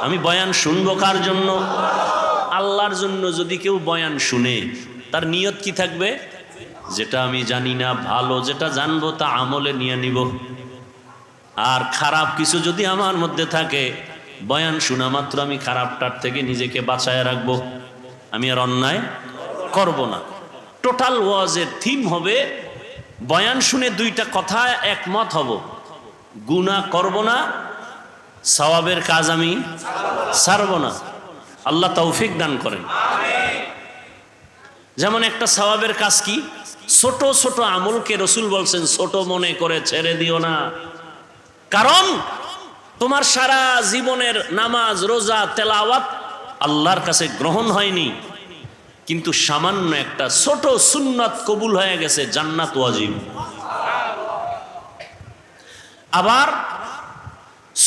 আমি বয়ান শুনবো কার জন্য? আল্লাহর জন্য। যদি কেউ বয়ান শুনে তার নিয়ত কি থাকবে? যেটা আমি জানি না ভালো, যেটা জানবো তা আমলে নিয়ে নিব। আর খারাপ কিছু যদি আমার মধ্যে থাকে, বয়ান শোনা মাত্র আমি খারাপটার থেকে নিজেকে বাঁচায় রাখবো। আমি আর অন্যায় করব না। টোটাল ওয়াজের থিম হবে বয়ান শুনে দুইটা কথা একমত হব, গুনাহ করব না, সওয়াবের কাজ আমি ছাড়ব না। আল্লাহ তৌফিক দান করেন। যেমন একটা সওয়াবের কাজ কি? ছোট ছোট আমলকে রসুল বলছেন ছোট মনে করে ছেড়ে দিও না। কারণ তোমার সারা জীবনের নামাজ, রোজা, তেলাওয়াত আল্লাহর কাছে গ্রহণ হয়নি, কিন্তু সামান্য একটা ছোট সুন্নাত কবুল হয়ে গেছে, জান্নাত ওয়াজিব। আবার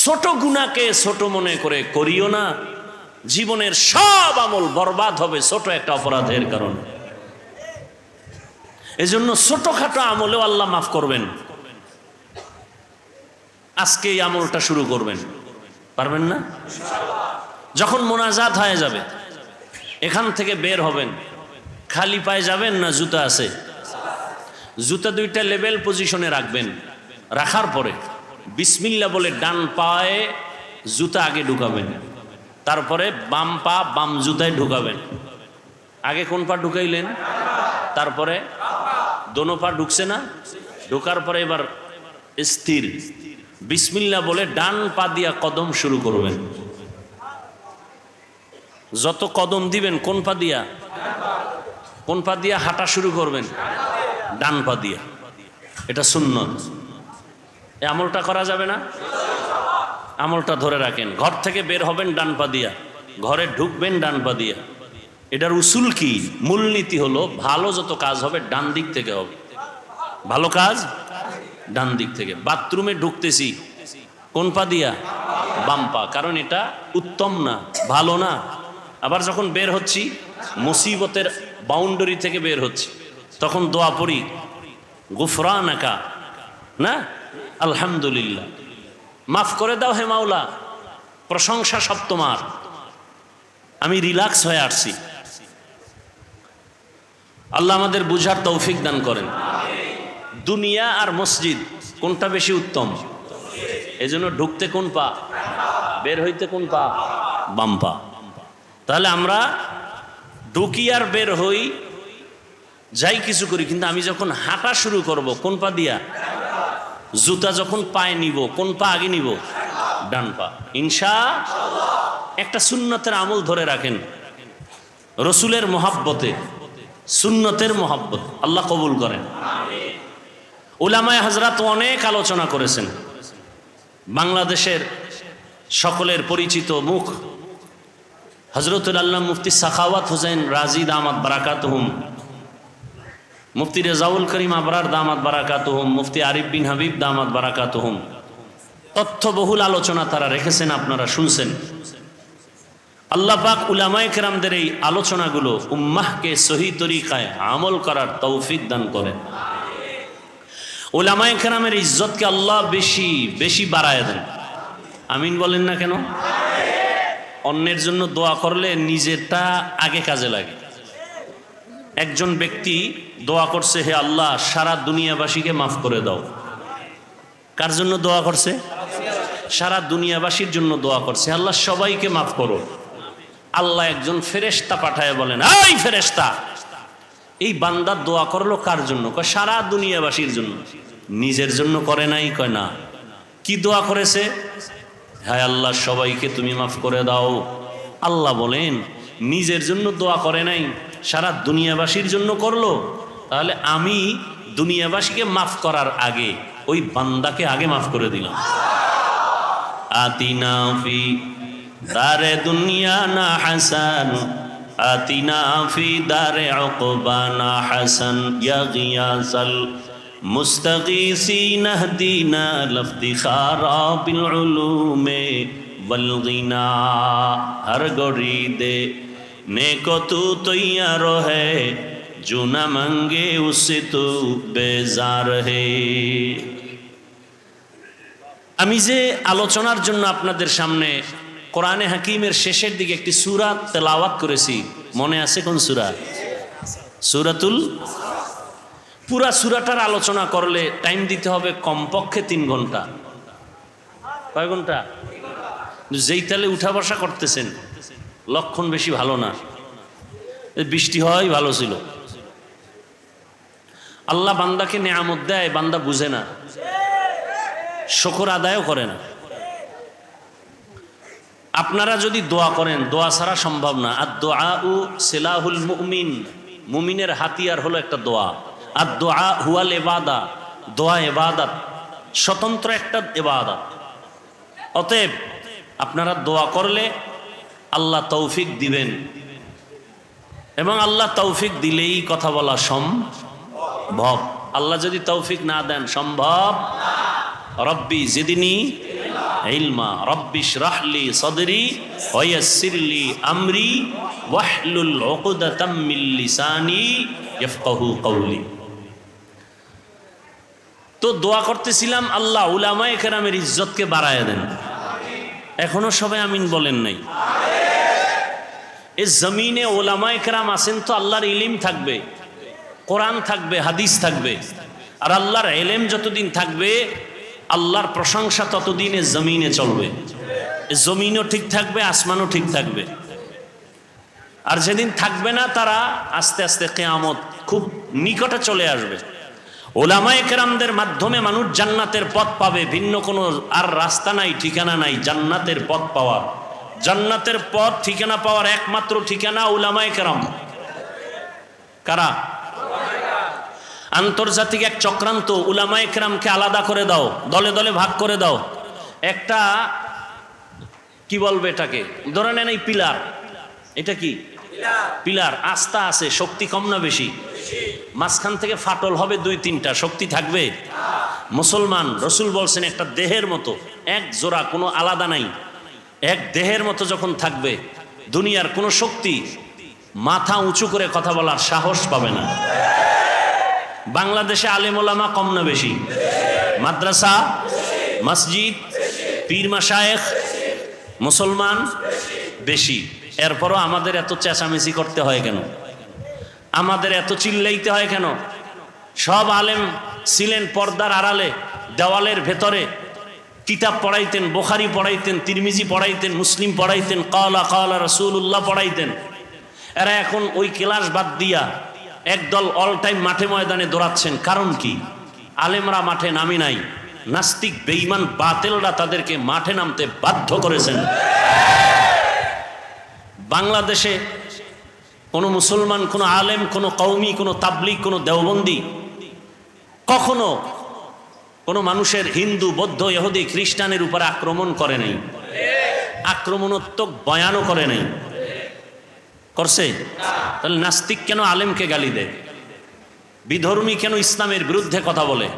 ছোট গুনাহকে ছোট মনে করে করিও না, জীবনের সব আমল বরবাদ হবে ছোট একটা অপরাধের কারণে। এজন্য ছোটখাটো আমলেও আল্লাহ মাফ করবেন। আজকে এই আমলটা শুরু করবেন, পারবেন না? যখন মোনাজাত হয়ে যাবে, এখান থেকে বের হবেন, খালি পায়ে যাবেন না জুতা আছে? জুতা দুইটা লেভেল পজিশনে রাখবেন। রাখার পরে বিসমিল্লাহ বলে ডান পায়ে জুতা আগে ঢুকাবেন, তারপরে বাম পা বাম জুতায় ঢুকাবেন। আগে কোন পা ঢুকাইলেন? তারপরে দোনো পা ঢুকছে না? ঢোকার পরে এবার স্থির বিসমিল্লাহ বলে ডান পা দিয়া কদম শুরু করবেন। যত কদম দিবেন কোন পা দিয়া? কোন পা দিয়া হাঁটা শুরু করবেন? ডান পা দিয়া। এটা সুন্নত। এই আমলটা করা যাবে না? আমলটা ধরে রাখেন। ঘর থেকে বের হবেন ডান পা দিয়া, ঘরে ঢুকবেন ডান পা দিয়া। এটার উসুল কি? মূলনীতি হলো ভালো যত কাজ হবে ডান দিক থেকে হবে। ভালো কাজ ডান দিক থেকে। বাথরুমে ঢুকতেছি কোন পা দিয়া? বাম পা। কারণ এটা উত্তম না, ভালো না। আবার যখন বের হচ্ছি মুসিবতের বাউন্ডারি থেকে বের হচ্ছি, তখন দোয়া পড়ি গুফরানাকা, না আলহামদুলিল্লাহ, মাফ করে দাও হে মাওলা, প্রশংসা সব তোমার, আমি রিল্যাক্স হয়ে আসছি। আল্লাহ আমাদের বুঝার তৌফিক দান করেন। দুনিয়া আর মসজিদ কোনটা বেশি উত্তম? এজন্য ঢুকতে কোন পা, বের হইতে কোন পা? বাম পা। তাহলে আমরা ঢুকি আর বের হই, যাই কিছু করি, কিন্তু আমি যখন হাঁটা শুরু করব কোন পা দিয়া? জুতা যখন পায়ে নিব কোন পা আগে নিব? ডান পা। ইনশাআল্লাহ। একটা সুন্নতের আমল ধরে রাখেন, রসুলের মহাব্বতে, সুন্নতের মহাব্বত আল্লাহ কবুল করেন। উলামায়ে হযরত অনেক আলোচনা করেছেন। বাংলাদেশের সকলের পরিচিত মুখ হযরতুল আল্লাহ মুফতি সাখাওয়াত হুসাইন রাজি দামাত বারাকাতুহুম, মুফতি রেজাউল করিম আবরার দামাত বারাকাতুহুম, মুফতি আরিফ বিন হাবিব দামাত বারাকাতুহুম তথ্যবহুল আলোচনা তারা রেখেছেন, আপনারা শুনছেন। আল্লাহ পাক উলামায়ে কেরামদের এই আলোচনাগুলো উম্মাহকে সহি তরিকায় আমল করার তৌফিক দান করেন। উলামায়ে কেরামের ইজ্জতকে আল্লাহ বেশি বেশি বাড়ায় দেন। আমিন বলেন না কেন? অন্যের জন্য দোয়া করলে নিজেরটা আগে কাজে লাগে। একজন ব্যক্তি দোয়া করছে, হে আল্লাহ সারা দুনিয়াবাসীকে মাফ করে দাও। কার জন্য দোয়া করছে? সারা দুনিয়াবাসীর জন্য দোয়া করছে, আল্লাহ সবাইকে মাফ করো। আল্লাহ একজন ফেরেশতা পাঠায় বলেন, এই ফেরেশতা, এই বান্দা দোয়া করলো কার জন্য? কয় সারা দুনিয়াবাসীর জন্য। নিজের জন্য করে নাই? কয় না। কি দোয়া করেছে? হায় আল্লাহ সবাইকে তুমি মাফ করে দাও। আল্লাহ বলেন নিজের জন্য দোয়া করে নাই, সারা দুনিয়াবাসীর জন্য করলো। তাহলে আমি দুনিয়াবাসীকে মাফ করার আগে ওই বান্দাকে আগে মাফ করে দিলাম। আতিনা ফি দারে দুনিয়া না হাসান, আতিনা ফি দারে উকবানা হাসান, ইয়া গিয়াসাল মুস্তাগীসিন হদিনা লফদিখারা বিল উলুমে वल गिना हर गौरी दे नेको तू तैयार है जो न मांगे उससे तू बेजार है। আমি যে আলোচনার জন্য আপনাদের সামনে কোরআনে হাকিমের শেষের দিকে একটি সূরা তেলাওয়াত করেছি, মনে আছে কোন সূরা? সূরাতুল। পুরা সূরাটার আলোচনা করলে টাইম দিতে হবে কমপক্ষে 3 ঘন্টা। কয় ঘন্টা? যেই তালে উঠা বসা করতেছেন লক্ষণ বেশি ভালো না। বৃষ্টি হয় ভালো ছিল। আল্লাহ বান্দাকে নেয়ামত দেয়, বান্দা বুঝে না, শুকর আদায়ও করে না। আপনারা যদি দোয়া করেন, দোয়া ছাড়া সম্ভব না। আর দোয়া উ সিলাহুল মুমিন, মুমিনের হাতিয়ার হলো একটা দোয়া। আর দোয়া হুয়াল ইবাদা, দোয়া ইবাদত, স্বতন্ত্র একটা ইবাদত। অতএব আপনারা দোয়া করলে আল্লাহ তৌফিক দিবেন, এবং আল্লাহ তৌফিক দিলেই কথা বলা সম্ভব। আল্লাহ যদি তৌফিক না দেন সম্ভব। রব্বি জিদনি ইলমা, রব্বি ইশরাহলি সদরি ওয়া ইয়াসসিরলি আমরি ওয়াহলুল উকদাতাম মিন লিসানি ইয়াফকাহু কওলি। তো দোয়া করতেছিলাম আল্লাহ উলামায়ে কেরামের ইজ্জতকে বাড়ায় দেন। এখনো সবাই আমিন বলেন নাই? এই জমিনে উলামায়ে কেরাম আছেন তো আল্লাহর ইলম থাকবে, কোরআন থাকবে, হাদিস থাকবে। আর আল্লাহর ইলম যতদিন থাকবে আল্লাহর প্রশংসা ততদিন এই জমিনে চলবে। এই জমিনও ঠিক থাকবে, আসমানও ঠিক থাকবে। আর যেদিন থাকবে না তারা আস্তে আস্তে কিয়ামত খুব নিকটে চলে আসবে। উলামায়ে কেরামদের মাধ্যমে মানুষ জান্নাতের পথ পাবে, ভিন্ন কোনো আর রাস্তা নাই, ঠিকানা নাই জান্নাতের পথ পাওয়ার। জান্নাতের পথ ঠিকানা পাওয়ার একমাত্র ঠিকানা উলামায়ে কেরাম। কারা? আন্তর্জাতিক এক চক্রান্ত, উলামায়ে কেরামকে আলাদা করে দাও, দলে দলে ভাগ করে দাও। একটা কি বলবে এটাকে, ধরে নেন এই পিলার, এটা কি পিলার, আস্থা আছে, শক্তি কম না বেশি? মাঝখান থেকে ফাটল হবে 2-3টা, শক্তি থাকবে? মুসলমান রসুল বলছেন একটা দেহের মতো, এক জোড়া, কোনো আলাদা নাই, এক দেহের মতো যখন থাকবে দুনিয়ার কোনো শক্তি মাথা উঁচু করে কথা বলার সাহস পাবে না। বাংলাদেশে আলেম ওলামা কম না বেশি? মাদ্রাসা, মসজিদ, পীর মাশায়েখ, মুসলমান বেশি। এরপরও আমাদের এত চেঁচামেচি করতে হয় কেন? আমাদের এত চিল্লাইতে হয় কেন? সব আলেম ছিলেন পর্দার আড়ালে, দেওয়ালের ভেতরে কিতাব পড়াইতেন, বুখারী পড়াইতেন, তিরমিজি পড়াইতেন, মুসলিম পড়াইতেন, কালা কালা রাসূলুল্লাহ পড়াইতেন। এরা এখন ওই ক্লাস বাদ দিয়া একদল অল টাইম মাঠে ময়দানে দৌড়াচ্ছেন। কারণ কি? আলেমরা মাঠে নামি নাই, নাস্তিক বেঈমান বাতিলরা তাদেরকে মাঠে নামতে বাধ্য করেছেন। বাংলাদেশে কোনো মুসলমান, কোনো আলেম, কোনো কওমি, কোনো তাবলিগ, কোনো দেওবন্দি কখনো কোনো মানুষের হিন্দু, বৌদ্ধ, ইহুদি, খ্রিস্টানের উপর আক্রমণ করে নাই, আক্রমণাত্মক বয়ানও করে নাই। করছে? তাহলে নাস্তিক কেন আলেমকে গালি দেয়? বিধর্মী কেন ইসলামের বিরুদ্ধে কথা বলে?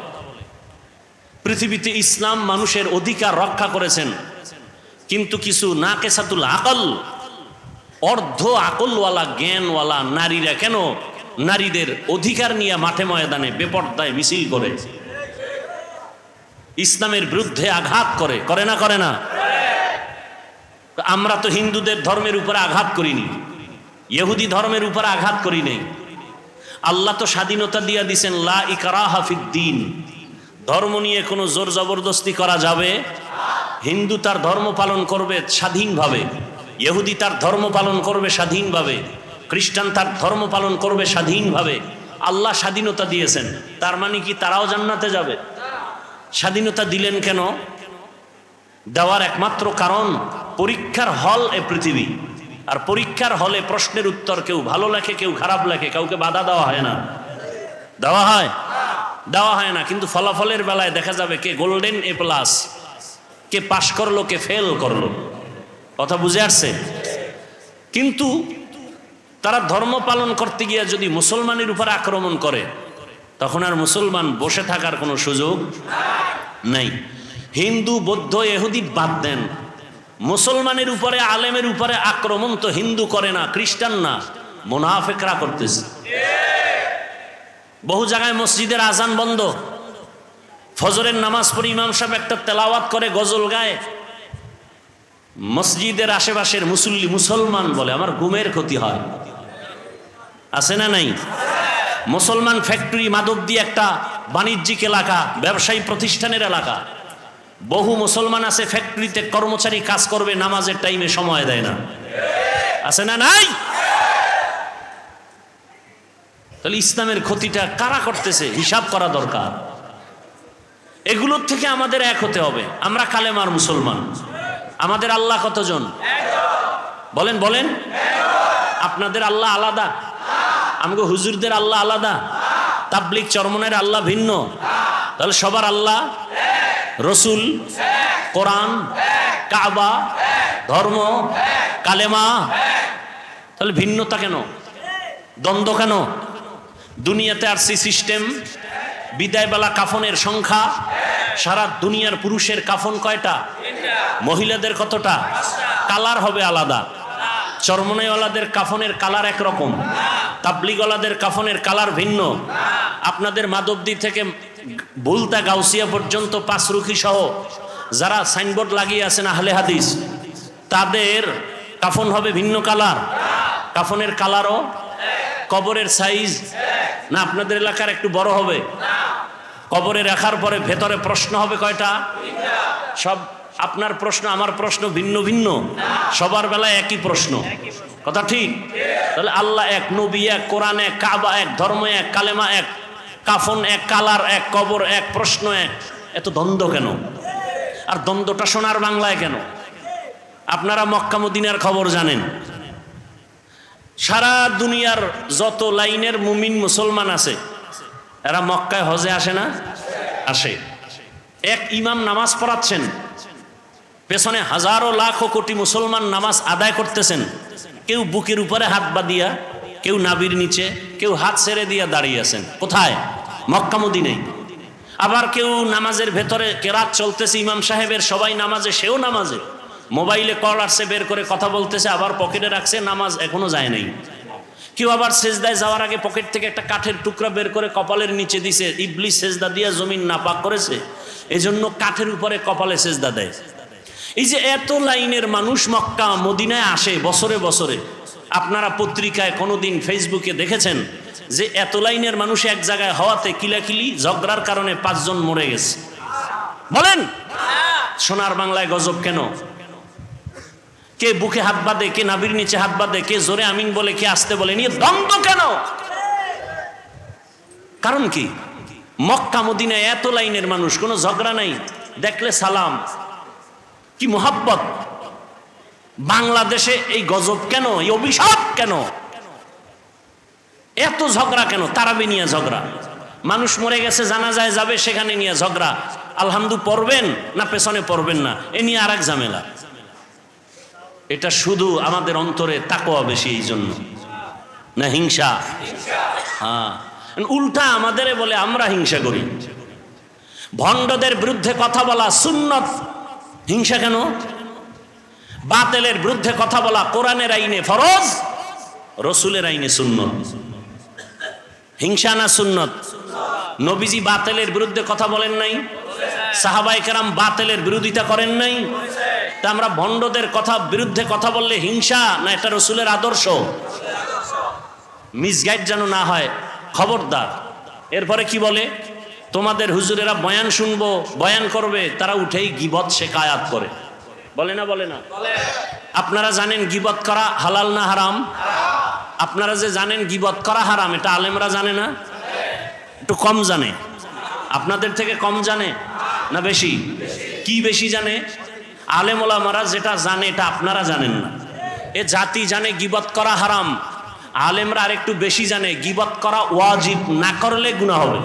পৃথিবীতে ইসলাম মানুষের অধিকার রক্ষা করেছেন, কিন্তু কিছু নাকেসাতুল আকল, অর্ধ আকলওয়ালা, জ্ঞানওয়ালা নারীরা কেন নারীদের অধিকার নিয়ে মাঠে ময়দানে বেপরদায় মিছিল করে, ইসলামের বিরুদ্ধে আঘাত করে? করে না? করে না? আমরা তো হিন্দুদের ধর্মের উপরে আঘাত করিনি, ইহুদি ধর্মের উপর আঘাত করি নাই। আল্লাহ তো স্বাধীনতা দিয়া দিছেন, লা ইকরাহা ফিদ্দীন, ধর্ম নিয়ে কোনো জোর জবরদস্তি করা যাবে? হিন্দু তার ধর্ম পালন করবে স্বাধীনভাবে, ইহুদি তার ধর্ম পালন করবে স্বাধীনভাবে, খ্রিস্টান তার ধর্ম পালন করবে স্বাধীনভাবে। আল্লাহ স্বাধীনতা দিয়েছেন, তার মানে কি তারাও জান্নাতে যাবে? স্বাধীনতা দিলেন কেন? দেওয়ার একমাত্র কারণ পরীক্ষার হল এ পৃথিবী, আর পরীক্ষার হলে প্রশ্নের উত্তর কেউ ভালো লেখে, কেউ খারাপ লেখে, কাউকে বাধা দেওয়া হয় না। দেওয়া হয়? দেওয়া হয় না। কিন্তু ফলাফলের বেলায় দেখা যাবে কে গোল্ডেন এ প্লাস, কে পাশ করলো, কে ফেল করলো। কথা বুঝে আসছে? কিন্তু তারা ধর্ম পালন করতে গিয়ে যদি মুসলমানের উপর আক্রমণ করে, তখন আর মুসলমান বসে থাকার কোনো সুযোগ নাই। হিন্দু, বৌদ্ধ, ইহুদি বাদ দেন, মুসলমানের উপরে, আলেমের উপরে আক্রমণ তো হিন্দু করে না, খ্রিস্টান না, মুনাফিকরা করতেছে। বহু জায়গায় মসজিদের আজান বন্ধ, ফজরের নামাজ পড়ে ইমাম সাহেব একটা তেলাওয়াত করে, গজল গায়, মসজিদের আশেপাশের মুসল্লি মুসলমান বলে, আমার ঘুমের ক্ষতি হয়। আছে না নাই? মুসলমান ফ্যাক্টরি, মাধবদী একটা বাণিজ্যিক এলাকা, ব্যবসায়ী প্রতিষ্ঠানের এলাকা, বহু মুসলমান আছে ফ্যাক্টরিতে কর্মচারী কাজ করবে, নামাজের টাইমে সময় দেয় না। আছে না নাই? তাহলে ইসলামের ক্ষতিটা কারা করতেছে হিসাব করা দরকার। এগুলোর থেকে আমাদের এক হতে হবে। আমরা কালেমার মুসলমান। আমাদের আল্লাহ কতজন? বলেন বলেন। আপনাদের আল্লাহ আলাদা, আমাকে হুজুরদের আল্লাহ আলাদা, তাবলিগ চরমনের আল্লাহ ভিন্ন। তাহলে সবার আল্লাহ, রসুল, কোরআন, কাবা, ধর্ম, কালেমা। তাহলে ভিন্নতা কেন? দ্বন্দ্ব কেন? দুনিয়াতে আরসি সিস্টেম, বিদায়বেলা কাফনের সংখ্যা, সারা দুনিয়ার পুরুষের কাফন কয়টা, মহিলাদের কতটা, কালার হবে আলাদা। চরমনাইওয়ালাদের কাফনের কালার একরকম, তাবলিগওয়ালাদের কাফনের কালার ভিন্ন। আপনাদের মাধবদী থেকে বুলতা গাউসিয়া পর্যন্ত পাঁচরুখি সহ যারা সাইনবোর্ড লাগিয়ে আছেন আহলে হাদিস, তাদের কাফন হবে ভিন্ন কালার। কাফনের কালারও, কবরের সাইজ না আপনাদের এলাকার একটু বড় হবে? কবরে রাখার পরে ভেতরে প্রশ্ন হবে কয়টা? সব আপনার প্রশ্ন আমার প্রশ্ন ভিন্ন ভিন্ন, সবার বেলায় একই প্রশ্ন। কথা ঠিক? তাহলে আল্লাহ এক, নবী এক, কোরআন এক, কাবা এক, ধর্ম এক, কালেমা এক, কাফন এক, কালার এক, কবর এক, প্রশ্ন এক। এত দ্বন্দ্ব কেন? আর দ্বন্দ্বটা সোনার বাংলায় কেন? আপনারা মক্কা মদিনার খবর জানেন। সারা দুনিয়ার যত লাইনের মুমিন মুসলমান আছে, এরা মক্কায় হজে আসে না? আসে। এক ইমাম নামাজ পড়াচ্ছেন, পেছনে হাজারো লাখো কোটি মুসলমান নামাজ আদায় করতেছেন। কেউ বুকের উপরে হাত বাঁধিয়া, কেউ নাভির নিচে, কেউ হাত ছেড়ে দিয়া দাঁড়িয়ে আছেন। কোথায়? মক্কা মদিনায়। আবার কেউ নামাজের ভেতরে কেরাত চলতেছে ইমাম সাহেবের, সবাই নামাজে, সেও নামাজে, মোবাইলে কল আসছে বের করে কথা বলতেছে, আবার পকেটে রাখছে, নামাজ এখনো যায় নাই। কেউ আবার সেজদায় যাওয়ার আগে পকেট থেকে একটা কাঠের টুকরা বের করে কপালের নিচে দিছে, ইবলিস সেজদা দিয়া জমিন নাপাক করেছে, এজন্য কাঠের উপরে কপালে সেজদা দেয়। এই যে এত লাইনের মানুষ মক্কা মদিনায় আসে বছরে বছরে, আপনারা পত্রিকায় কোনোদিন ফেসবুকে দেখেছেন যে এত লাইনের মানুষ এক জায়গায় হওয়াতে কিলাকিলি ঝগড়ার কারণে 5 জন মরে গেছে? বলেন সোনার বাংলায় গজব কেন? কে বুকে হাত বাঁধে, কে নাভির নিচে হাত বাঁধে, কে জোরে আমিন বলে, কে আসতে বলে, নিয়ে দ্বন্দ্ব কেন? কারণ কি? মক্কা মদিনায় এত লাইনের মানুষ, কোনো ঝগড়া নাই, দেখলে সালাম, কি মোহাব্বত। বাংলাদেশে এই গজব কেন, এই অভিশাপ কেন? এত ঝগড়া কেন? তারাবি নিয়ে ঝগড়া, মানুষ মরে গেছে জানাজায় যাবে, সেখানে নিয়ে ঝগড়া, আলহামদু পড়বেন না পেছনে পড়বেন না, এ নিয়ে আরেক ঝামেলা। এটা শুধু আমাদের অন্তরে তাকওয়া বেশি, এই জন্য না হিংসা। হ্যাঁ, উল্টা আমাদের বলে আমরা হিংসা করি। ভণ্ডদের বিরুদ্ধে কথা বলা সুন্নত, হিংসা কেন? বাতিলের বিরুদ্ধে কথা বলা কোরআনের আইনে ফরজ, রসুলের আইনে সুন্নত। হিংসা না সুন্নত? নবীজি বাতিলের বিরুদ্ধে কথা বলেন নাই? সাহাবায়ে কেরাম বাতিলের বিরোধিতা করেন নাই? তা আমরা ভণ্ডদের বিরুদ্ধে কথা বললে হিংসা না এটা রসুলের আদর্শ? মিসগাইড যেন না হয়, খবরদার। এরপরে কি বলে? তোমাদের হুজুরেরা বয়ান শুনবো, বয়ান করবে, তারা উঠেই গীবত শেখায়াত করে। বলে না? বলে না? আপনারা জানেন গীবত করা হালাল না হারাম? আপনারা যে জানেন গীবত করা হারাম, এটা আলেমরা জানে না? একটু কম জানে। আপনাদের থেকে কম জানে না বেশি? কি বেশি জানে? আলেম ওলামারা যেটা জানে এটা আপনারা জানেন না। এ জাতি জানে গীবত করা হারাম, আলেমরা আরেকটু বেশি জানে গীবত করা ওয়াজিব, না করলে গুনাহ হবে।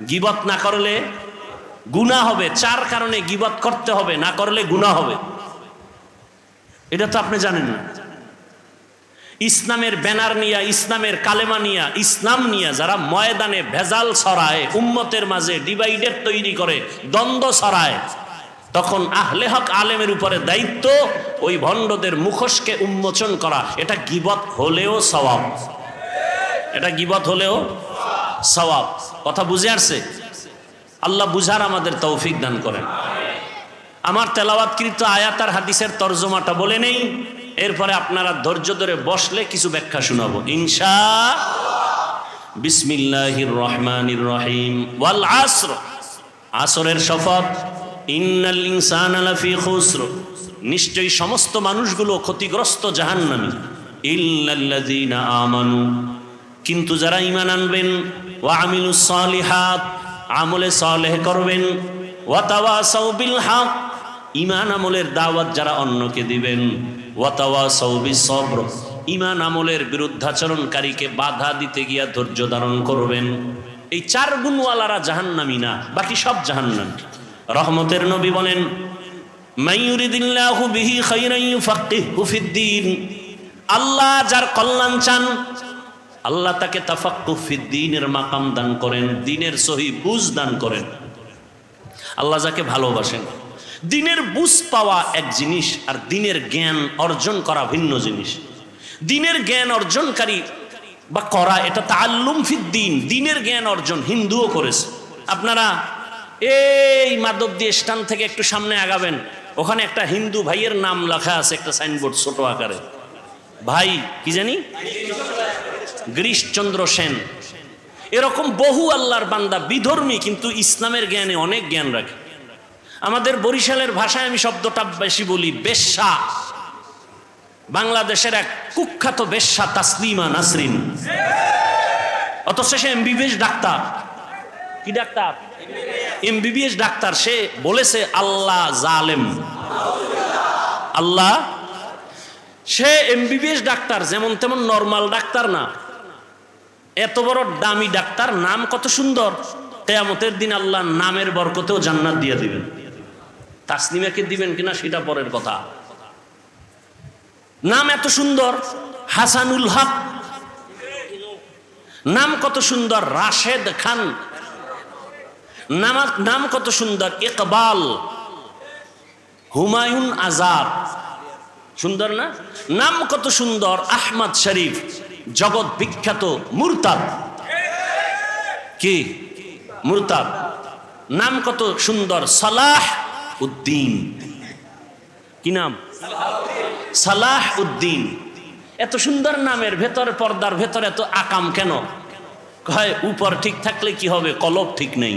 গীবত না করলে গুনাহ হবে, 4 কারণে গীবত করতে হবে, না করলে গুনাহ হবে। এটা তো আপনি জানেন না। ইসলামের ব্যানার নিয়া, ইসলামের কালেমা নিয়া, ইসলাম নিয়া যারা ময়দানে ভেজাল ছড়ায়, উম্মতের মাঝে ডিভাইডেড তৈরি করে, দ্বন্দ্ব ছড়ায়, তখন আহলে হক আলেমের উপরে দায়িত্ব ওই ভণ্ডদের মুখোশকে উন্মোচন করা। এটা গীবত হলেও সওয়াব, এটা গীবত হলেও সওয়াব। কথা বুঝে আসছে? আল্লাহ বুঝার আমাদের তৌফিক দান করেন। আমার তেলাওয়াতকৃত আয়াত আর হাদিসের তরজমাটা বলে নেই, এরপরে আপনারা ধৈর্য ধরে বসলে কিছু ব্যাখ্যা শোনাবো ইনশাআল্লাহ। বিসমিল্লাহির রহমানির রহিম। ওয়াল আসর, আসরের শপথ। ইন্নাল ইনসানা লাফি খুসর, নিশ্চয়ই সমস্ত মানুষগুলো ক্ষতিগ্রস্ত, জাহান্নামী। ইল্লাল্লাযীনা আমানু, কিন্তু যারা ঈমান আনবেন, ওয়া আমিলুস সালিহাত, আমলে সালেহ করবেন, ওয়া তাওয়াসাউ বিল হক, ঈমান আমলের দাওয়াত যারা অন্যকে দিবেন, ওয়া তাওয়াসাউ বিস সবর, ঈমান আমলের বিরুদ্ধাচরণকারীকে বাধা দিতে গিয়া ধৈর্য ধারণ করবেন। এই চার গুণওয়ালারা জাহান্নামী না, বাকি সব জাহান্নামী। রহমতের নবী বলেন, মাইয়ুরিদিল্লাহু বিহি খাইরান ইউফাক্কিহু ফিদ্দীন, আল্লাহ যার কল্যাণ চান আল্লাহ তাকে তাফাক্কুহ ফিদ্দীনের মাকাম দান করেন, দ্বীনের সহি বুঝ দান করেন। আল্লাহ যাকে ভালোবাসেন। দ্বীনের বুঝ পাওয়া এক জিনিস, আর দ্বীনের জ্ঞান অর্জন করা ভিন্ন জিনিস। দ্বীনের জ্ঞান অর্জনকারী বা করা, এটা তাআল্লুম ফিদ্দীন, দ্বীনের জ্ঞান অর্জন হিন্দুও করেছে। আপনারা এই মাধবদী স্ট্যান্ড থেকে একটু সামনে আগাবেন, ওখানে একটা হিন্দু ভাইয়ের নাম লেখা আছে, একটা সাইনবোর্ড ছোট আকারে, ভাই কি জানি গিরিশচন্দ্র সেন। এরকম বহু আল্লাহর বান্দা বিধর্মী, কিন্তু ইসলামের জ্ঞানে অনেক জ্ঞান রাখে। আমাদের বরিশালের ভাষায় আমি শব্দটা বেশি বলি, বেশ্যা। বাংলাদেশের এক কুখ্যাত বেশ্যা তাসলিমা নাসরিন, অথচ সে এমবিবিএস ডাক্তার। কি ডাক্তার? MBBS doctor. সে বলেছে আল্লাহ জালেম, আল্লাহ। সে এমবিবিএস ডাক্তার, যেমন তেমন নরমাল ডাক্তার না, এত বড় দামি ডাক্তার। নাম কত সুন্দর, কিয়ামতের দিন আল্লাহ নামের বরকতেও জান্নাত দিয়ে দিবেন। তাসলিমাকে দিবেন কিনা সেটা পরের কথা। নাম এত সুন্দর, হাসানুল হক, নাম কত সুন্দর, রাশেদ খান, নাম কত সুন্দর, ইকবাল, হুমায়ুন আজাদ, সুন্দর না? নাম কত সুন্দর, আহমদ শরীফ, জগৎ বিখ্যাত মুরতাদ। কি মুরতাদ? নাম কত সুন্দর, সালাহ উদ্দিন। কি নাম? সালাহ উদ্দিন। এত সুন্দর নামের ভেতরে, পর্দার ভেতরে এত আকাম কেন? কয় উপর ঠিক থাকলে কি হবে, কলব ঠিক নেই।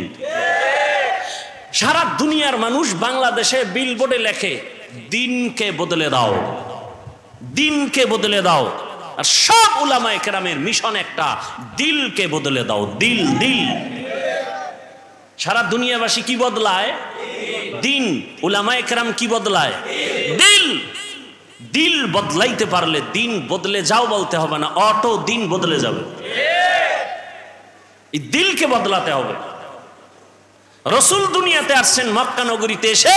সারা দুনিয়ার মানুষ বাংলাদেশে বিলবোর্ডে লেখে, দিনকে বদলে দাও, দিনকে বদলে দাও। আর সব উলামায়ে কেরামের মিশন একটা, দিলকে বদলে দাও। দিল, দিল। সারা দুনিয়াবাসী কি বদলায়? দিন। উলামায়ে কেরাম কি বদলায়? দিল। দিল বদলাইতে পারলে দিন বদলে যাও বলতে হবে না, অটো দিন বদলে যাবে। এই দিলকে বদলাতে হবে। রসুল দুনিয়াতে আসছেন, মক্কা নগরীতে এসে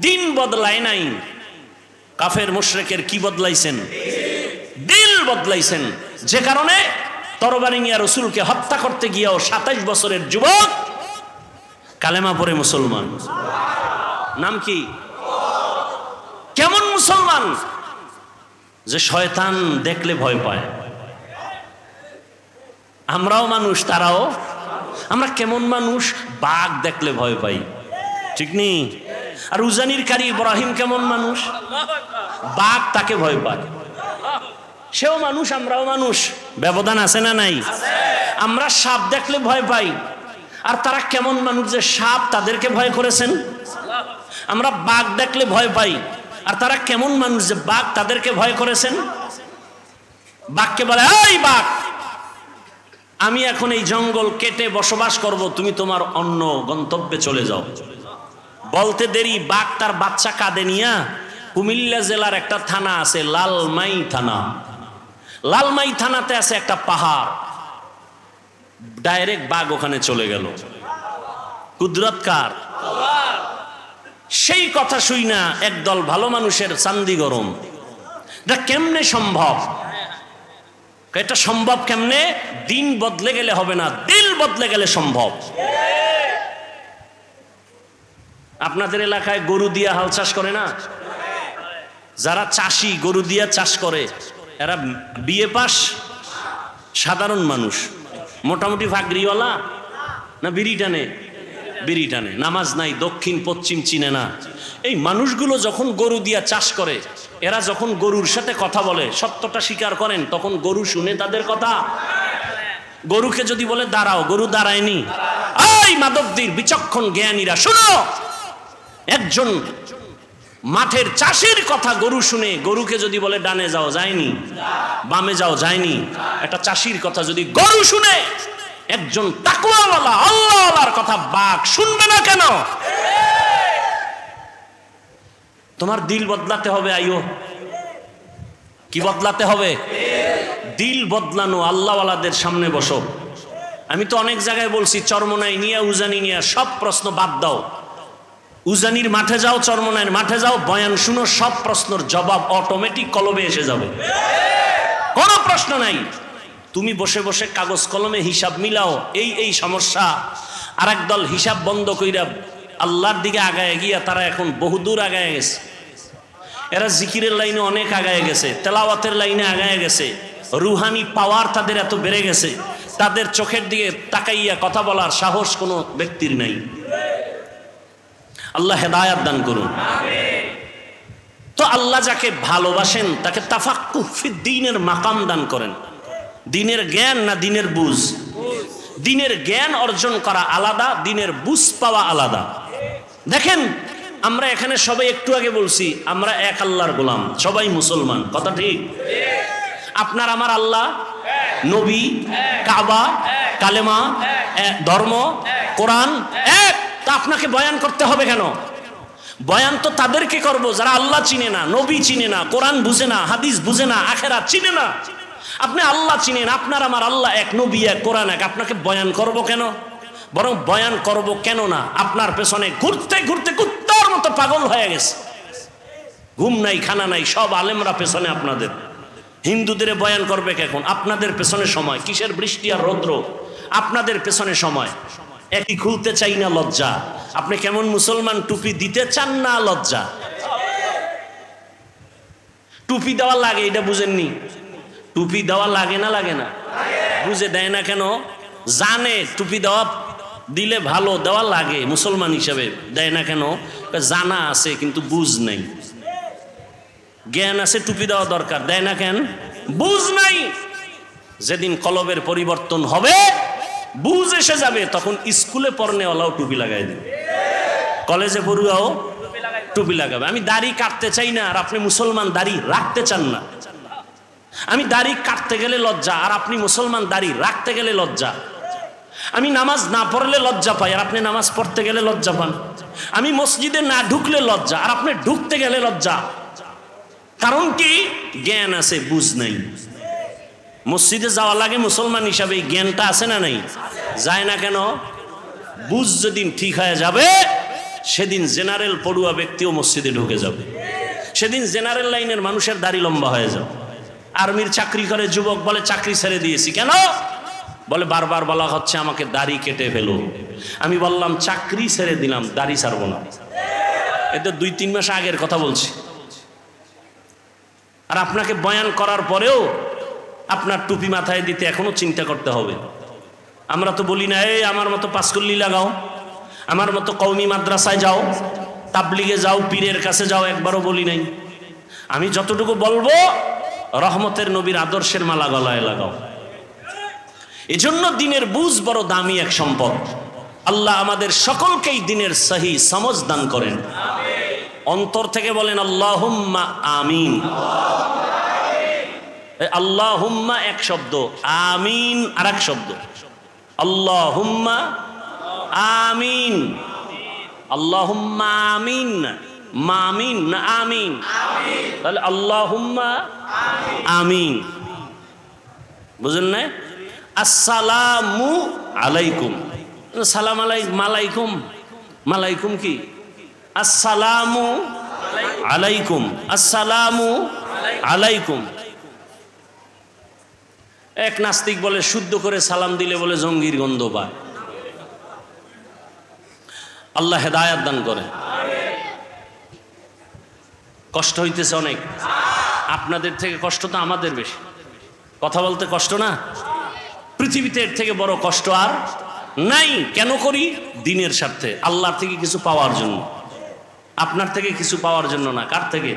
দিন বদলায় নাই। কাফের মুশরিকের কি বদলাইছেন? দিল বদলাইছেন। যে কারণে তরবারি নিয়ে রসুলকে হত্যা করতে গিয়েও 27 বছরের যুবক কালেমা পড়ে মুসলমান। নাম কি? কেমন মুসলমান? যে শয়তান দেখলে ভয় পায়। আমরাও মানুষ, তারাও। আমরা কেমন মানুষ? বাঘ দেখলে ভয় পাই, ঠিক নেই? আর উজানির কারি ইব্রাহিম কেমন মানুষ? বাঘ তাকে ভয় পায়। সেও মানুষ, আমরাও মানুষ। ব্যবধান আছে না নাই? আমরা সাপ দেখলে ভয় পাই, আর তারা কেমন মানুষ যে সাপ তাদেরকে ভয় করেছেন। আমরা বাঘ দেখলে ভয় পাই, আর তারা কেমন মানুষ যে বাঘ তাদেরকে ভয় করেছেন। বাঘকে বলে, এই বাঘ, আমি এখন এই জঙ্গল কেটে বসবাস করব, তুমি তোমার অন্য গন্তব্যে চলে যাও। বলতে দেরি, বাঘ তার বাচ্চা কাঁধে নিয়া কুমিল্লা জেলার একটা থানা আছে, লালমাই থানা। লালমাই থানাতে আছে একটা পাহাড়, ডাইরেক্ট বাঘ ওখানে চলে গেল। কুদরত কার? সেই কথা শুই না একদল ভালো মানুষের চান্দি গরম। এটা কেমনে সম্ভব? এটা সম্ভব কেমনে? দিন বদলে গেলে হবে না, দিল বদলে গেলে সম্ভব। আপনাদের এলাকায় গরু দিয়া হাল চাষ করে না? যারা চাষি গরু দিয়া চাষ করে এরা বিএ পাস, সাধারণ মানুষ, মোটামুটি ফাগরিওয়ালা না বিড়ি টানে? বিড়ি টানে, নামাজ নাই, দক্ষিণ পশ্চিম চিনে না। এই মানুষগুলো যখন গরু দিয়া চাষ করে, এরা যখন গরুর সাথে কথা বলে, সত্যটা স্বীকার করেন, তখন গরু শুনে তাদের কথা? গরুকে যদি বলে দাঁড়াও, গরু দাঁড়ায়নি। এই মাদকদের বিচক্ষণ জ্ঞানীরা শুনো, একজন মাঠের চাষির কথা গরু শুনে, গরুকে যদি বলে ডানে যাও যায়নি, বামে যাও যায়নি। একটা চাষির কথা যদি গরু শুনে, একজন তাকওয়াওয়ালা আল্লাহওয়ালার কথা বাঘ শুনবে না কেন? তোমার দিল বদলাতে হবে। আইও, কি বদলাতে হবে? দিল বদলানো। আল্লাহওয়ালাদের সামনে বসো। আমি তো অনেক জায়গায় বলছি, চরমনাই নিয়ে, উজানি নিয়ে সব প্রশ্ন বাদ দাও। উজানির মাঠে যাও, চরমনাইয়ের মাঠে যাও, বয়ান শুনো, সব প্রশ্নের জবাব অটোমেটিক কলবে এসে যাবে, কোনো প্রশ্ন নাই। তুমি বসে বসে কাগজ কলমে হিসাব মিলাও, এই সমস্যা। আর একদল হিসাব বন্ধ কইরা আল্লাহর দিকে আগায় গিয়া তারা এখন বহুদূর আগায় গেছে। এরা জিকিরের লাইনে অনেক আগায় গেছে, তেলাওয়াতের লাইনে আগায় গেছে, রুহানি পাওয়ার তাদের এত বেড়ে গেছে, তাদের চোখের দিকে তাকাইয়া কথা বলার সাহস কোনো ব্যক্তির নাই। আল্লাহ হেদায়াত দান করুন। তো আল্লাহ যাকে ভালোবাসেন তাকে তাফাক্কুহ ফিদ্দীনের মাকাম দান করেন। দিনের জ্ঞান না দিনের বুঝ? দিনের জ্ঞান অর্জন করা আলাদা, দিনের বুঝ পাওয়া আলাদা। দেখেন, আমরা এখানে সবাই একটু আগে বলছি আমরা এক আল্লাহর গোলাম, সবাই মুসলমান, কথা ঠিক? আপনার আমার আল্লাহ, নবী, কাবা, কালেমা, ধর্ম, কোরআন এক। তা আপনাকে বয়ান করতে হবে কেন? বয়ান তো তাদেরকে করব যারা আল্লাহ চিনে না, নবী চিনে না, কোরআন বুঝে না, হাদিস বুঝে না, আখেরাত চিনে না। আপনি আল্লাহ চিনেন, আপনার আমার আল্লাহ এক, নবী এক, কোরআন এক। আপনাকে বয়ান করব কেন? বরং বয়ান করব কেন না, আপনার পেছনে ঘুরতে ঘুরতে কুত্তার মতো পাগল হয়ে গেছে, ঘুম নাই, খানা নাই, সব আলেমরা পেছনে আপনাদের। হিন্দুদের বয়ান করবে এখন, আপনাদের পেছনে সময়, কিসের বৃষ্টি আর রৌদ্র, আপনাদের পেছনে সময়। একই খুলতে চাই না, লজ্জা। আপনি কেমন মুসলমান, টুপি দিতে চান না, লজ্জা। টুপি দেওয়া লাগে, এটা বুঝেননি? টুপি দেওয়া লাগে না, লাগে না? বুঝে দেয় না কেন? জানে টুপি দেওয়া দিলে ভালো, দেওয়া লাগে, মুসলমান হিসাবে দেয় না কেন? জানা আছে কিন্তু বুঝ নাই। জ্ঞান আছে, টুপি দেওয়া দরকার, দেয় না কেন? বুঝ নাই। যেদিন কলবের পরিবর্তন হবে, বুঝ এসে যাবে, তখন স্কুলে পড়নেওয়ালাও টুপি লাগাই দেবে, কলেজে পড়ুয়াও টুপি লাগাবে। আমি দাড়ি কাটতে চাই না, আর আপনি মুসলমান দাড়ি রাখতে চান না। আমি দাড়ি কাটতে গেলে লজ্জা, আর আপনি মুসলমান দাড়ি রাখতে গেলে লজ্জা। আমি নামাজ না পড়লে লজ্জা পাই, আর আপনি নামাজ পড়তে গেলে লজ্জা পান। আমি মসজিদে না ঢুকলে লজ্জা, আর আপনি ঢুকতে গেলে লজ্জা। কারণ কি? জ্ঞান আছে, বুঝ নাই। মসজিদে যাওয়া লাগে মুসলমান হিসাবে, জ্ঞানটা আছে না নাই? যায় না কেন? বুঝ যেদিন ঠিক হয়ে যাবে, সেদিন জেনারেল পড়ুয়া ব্যক্তিও মসজিদে ঢুকে যাবে। সেদিন জেনারেল লাইনের মানুষের দাড়ি লম্বা হয়ে যাবে। আর্মির চাকরি করে যুবক বলে চাকরি ছেড়ে দিয়েছি, কেন? বলে বারবার বলা হচ্ছে আমাকে দাড়ি কেটে ফেলো। আমি বললাম চাকরি ছেড়ে দিলাম, দাড়ি ছাড়বো না। এটা 2-3 মাস আগের কথা বলছি। আর আপনাকে বয়ান করার পরেও আপনার টুপি মাথায় দিতে এখনো চিন্তা করতে হবে। আমরা তো বলি না, এই আমার মতো পাঁচকল্লি লাগাও, আমার মতো কওমি মাদ্রাসায় যাও, তাবলিগে যাও, পীরের কাছে যাও, একবারও বলি নাই। আমি যতটুকু বলবো, রহমতের নবীর আদর্শের মালা গলায় লাগাও। এজন্য দিনের বুঝ বড় দামি এক সম্পদ। আল্লাহ আমাদের সকলকেই দিনের সহি সমঝ দান করেন। অন্তর থেকে বলেন আল্লাহুম্মা আমিন। আল্লাহুম্মা এক শব্দ, আমিন আর এক শব্দ। আল্লাহুম্মা আমিন, আল্লাহুম্মা আমিন, মামিন না আমিন। তাহলে আল্লাহুম্মা আমিন, বুঝলেন না? আসসালামু আলাইকুম, সালাম আলাইকুম, মালাইকুম কি? আসসালামু আলাইকুম, আসসালামু আলাইকুম। এক নাস্তিক বলে শুদ্ধ করে সালাম দিলে বলে জঙ্গির গন্ধ পায়। আল্লাহ হেদায়াত দান করে। কষ্ট হইতেছে অনেক। আপনাদের থেকে কষ্ট তো আমাদের বেশি, কথা বলতে কষ্ট না? পৃথিবীতে এর থেকে বড় কষ্ট আর নাই। কেন করি? দিনের স্বার্থে, আল্লাহর থেকে কিছু পাওয়ার জন্য। আপনার থেকে কিছু পাওয়ার জন্য না। কার থেকে?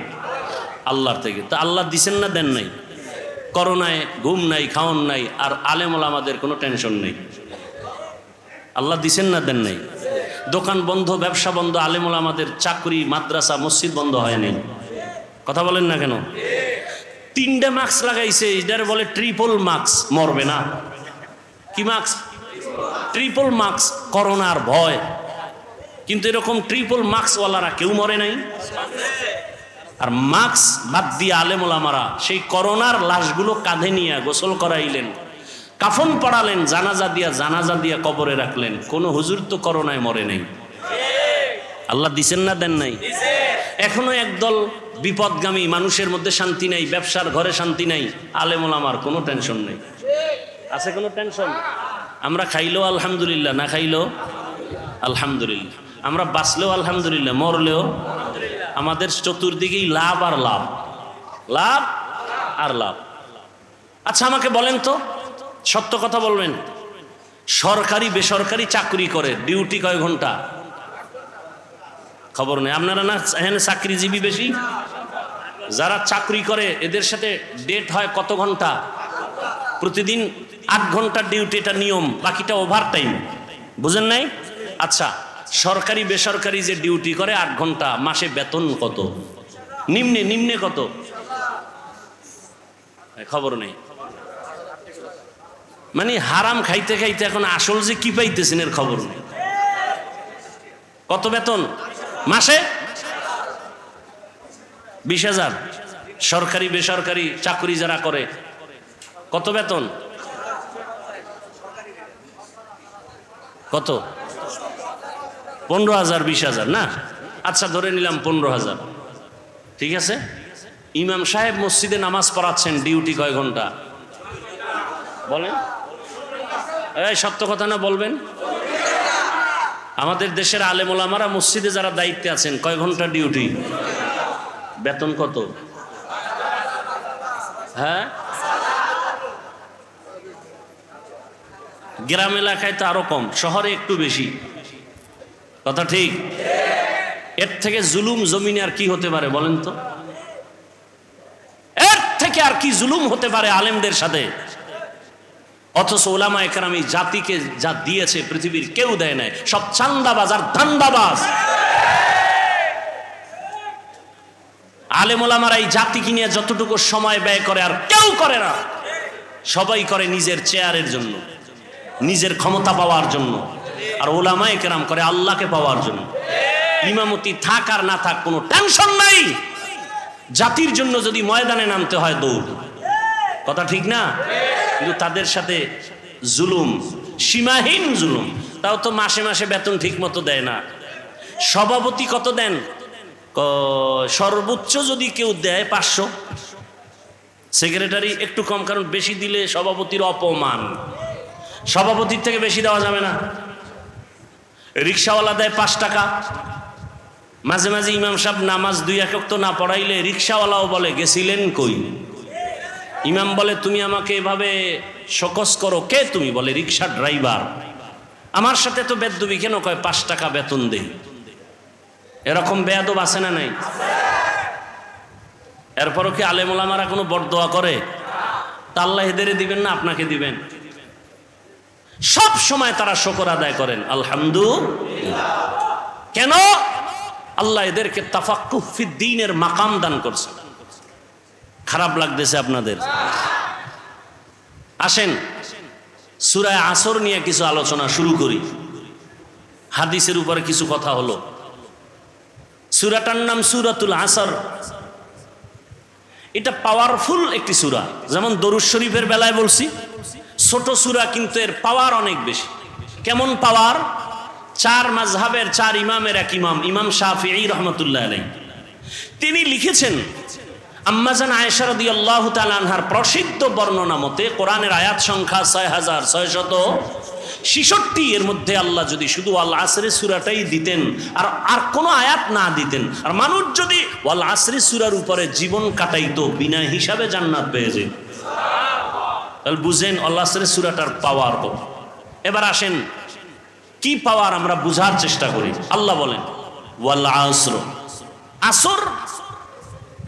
আল্লাহর থেকে। তো আল্লাহ দিছেন না দেন নাই? করোনায় ঘুম নাই, খাওয়ান নাই, আর আলেম ওলামাদের কোনো টেনশন নেই। আল্লাহ দিছেন না দেন নাই? দোকান বন্ধ, ব্যবসা বন্ধ, আলেম ওলামাদের চাকরি, মাদ্রাসা, মসজিদ বন্ধ হয় নাই। কথা বলেন না কেন? 3টে মাস্ক লাগাইছে, এটার বলে ট্রিপল মাস্ক। মরবে না। কি মাস্ক? Triple mask. করোনার ভয়, কিন্তু এরকম ট্রিপল মাস্কওয়ালারা কেউ মরে নাই। আর মাস্ক বাদ দিয়ে আলেম ওলামারা সেই করোনার লাশগুলো কাঁধে নিয়ে গোসল করাইলেন, কাফন পড়ালেন, জানাজা দিয়া কবরে রাখলেন। কোন হুজুর তো করোনায় মরে নাই। আল্লাহ দিছেন না দেন নাই? এখনো একদল বিপদগামী, মানুষের মধ্যে শান্তি নাই, ব্যবসার ঘরে শান্তি নাই, আলেম ওলামার কোনো টেনশন নেই। আছে কোনো টেনশন? আমরা খাইলেও আলহামদুলিল্লাহ, না খাইলেও আলহামদুলিল্লাহ, আমরা বাঁচলেও আলহামদুলিল্লাহ, মরলেও। আমাদের চতুর্দিকেই লাভ আর লাভ, লাভ আর লাভ। আচ্ছা আমাকে বলেন তো, সত্য কথা বলবেন, সরকারি বেসরকারি চাকরি করে ডিউটি কয় ঘন্টা? খবর নেই। আপনারা না এখানে চাকরিজীবী বেশি? যারা চাকরি করে এদের সাথে ডেট হয় কত ঘন্টা? প্রতিদিন 8 ঘন্টা ডিউটি, এটা নিয়ম, বাকিটা ওভার টাইম। বুঝেন নাই? আচ্ছা, সরকারি বেসরকারি যে ডিউটি করে 8 ঘন্টা, মাসে বেতন কত? নিম্নে কত? খবর নেই। মানে হারাম খাইতে খাইতে এখন আসল যে কি পাইতেছেন এর খবর নেই। কত বেতন মাসে? 20,000। সরকারি বেসরকারি চাকরি যারা করে কত বেতন? কত? 15,000 20,000 না? আচ্ছা ধরে নিলাম 15,000, ঠিক আছে। ইমাম সাহেব মসজিদে নামাজ পড়াচ্ছেন, ডিউটি কয় ঘন্টা বলেন? এই সত্য কথা না বলবেন? আমাদের দেশের আলেম ওলামারা মসজিদে যারা দায়িত্বে আছেন কয় ঘন্টা ডিউটি? বেতন কত? হ্যাঁ, গ্রাম এলাকায় তো আরো কম, শহরে একটু বেশি। কথা ঠিক? এর থেকে জুলুম জমিনে আর কি হতে পারে বলেন তো? এর থেকে আর কি জুলুম হতে পারে আলেমদের সাথে? অথচ ওলামা একরাম এই জাতিকে যা দিয়েছে পৃথিবীর কেউ দেয় নাই। সব চান্দাবাজ আর ধান্দাবাজ। আলেম ওলামারা এই জাতিকে নিয়ে যতটুকু সময় ব্যয় করে আর কেউ করে না। সবাই করে নিজের চেয়ারের জন্য, নিজের ক্ষমতা পাওয়ার জন্য। আর ওলামা একরাম করে আল্লাহকে পাওয়ার জন্য। ইমামতি থাক আর না থাক কোনো টেনশন নাই। জাতির জন্য যদি ময়দানে নামতে হয় দৌড়। কথা ঠিক না? কিন্তু তাদের সাথে জুলুম, সীমাহীন জুলুম। তাও তো মাসে মাসে বেতন ঠিক মতো দেয় না। সভাপতি কত দেন? সর্বোচ্চ যদি কেউ দেয় 500। সেক্রেটারি একটু কম, কারণ বেশি দিলে সভাপতির অপমান। সভাপতির থেকে বেশি দেওয়া যাবে না। রিক্সাওয়ালা দেয় 5 টাকা। মাঝে মাঝে ইমাম সাহেব নামাজ 2 একক তো না পড়াইলে রিক্সাওয়ালাও বলে গেছিলেন কই? ইমাম বলে তুমি আমাকে এভাবে শোকস করো কে? তুমি? বলে রিক্সা ড্রাইভার। আমার সাথে তো বেদবি কেন? কয় 5 টাকা বেতন দেই। এরকম বেয়াদব আছে না নাই? এরপরও কি আলেম ওলামারা কোনো বরদোয়া করে? তা আল্লাহ এদের দিবেন না আপনাকে দিবেন? সব সময় তারা শুকর আদায় করেন আলহামদুলিল্লাহ। কেন? আল্লাহ এদেরকে তাফাক্কুহ ফিদ দ্বীনের মাকাম দান করছে। খারাপ লাগতেছে আপনাদের? আসেন সূরা আসর নিয়ে কিছু আলোচনা শুরু করি। হাদিসের উপরে কিছু কথা হলো। সূরাটার নাম সূরাতুল আসর। এটা পাওয়ারফুল একটি সূরা। যেমন দরুদ শরীফের বেলায় বলছি ছোট সূরা, কিন্তু এর পাওয়ার অনেক বেশি। কেমন পাওয়ার? 4 মাযহাবের 4 ইমামের এক ইমাম, ইমাম শাফিঈ রাহমাতুল্লাহ আলাইহি, তিনি লিখেছেন আম্মাজান আয়েশা রাদিয়াল্লাহু তাআলা আনহার প্রসিদ্ধ বর্ণনা মতে কোরআনের আয়াত সংখ্যা 6600 66 এর মধ্যে আল্লাহ যদি শুধু ওয়াল আসরের সূরাটাই দিতেন আর কোনো আয়াত না দিতেন, আর মানুষ যদি ওয়াল আসরের সূরার উপরে জীবন কাটাইতো, বিনা হিসাবে জান্নাত পেয়ে যেত। তাহলে বুঝেন ওয়াল আসরের সূরাটার পাওয়ার কত। এবার আসেন কি পাওয়ার আমরা বুঝার চেষ্টা করি। আল্লাহ বলেন ওয়াল আসর, আসর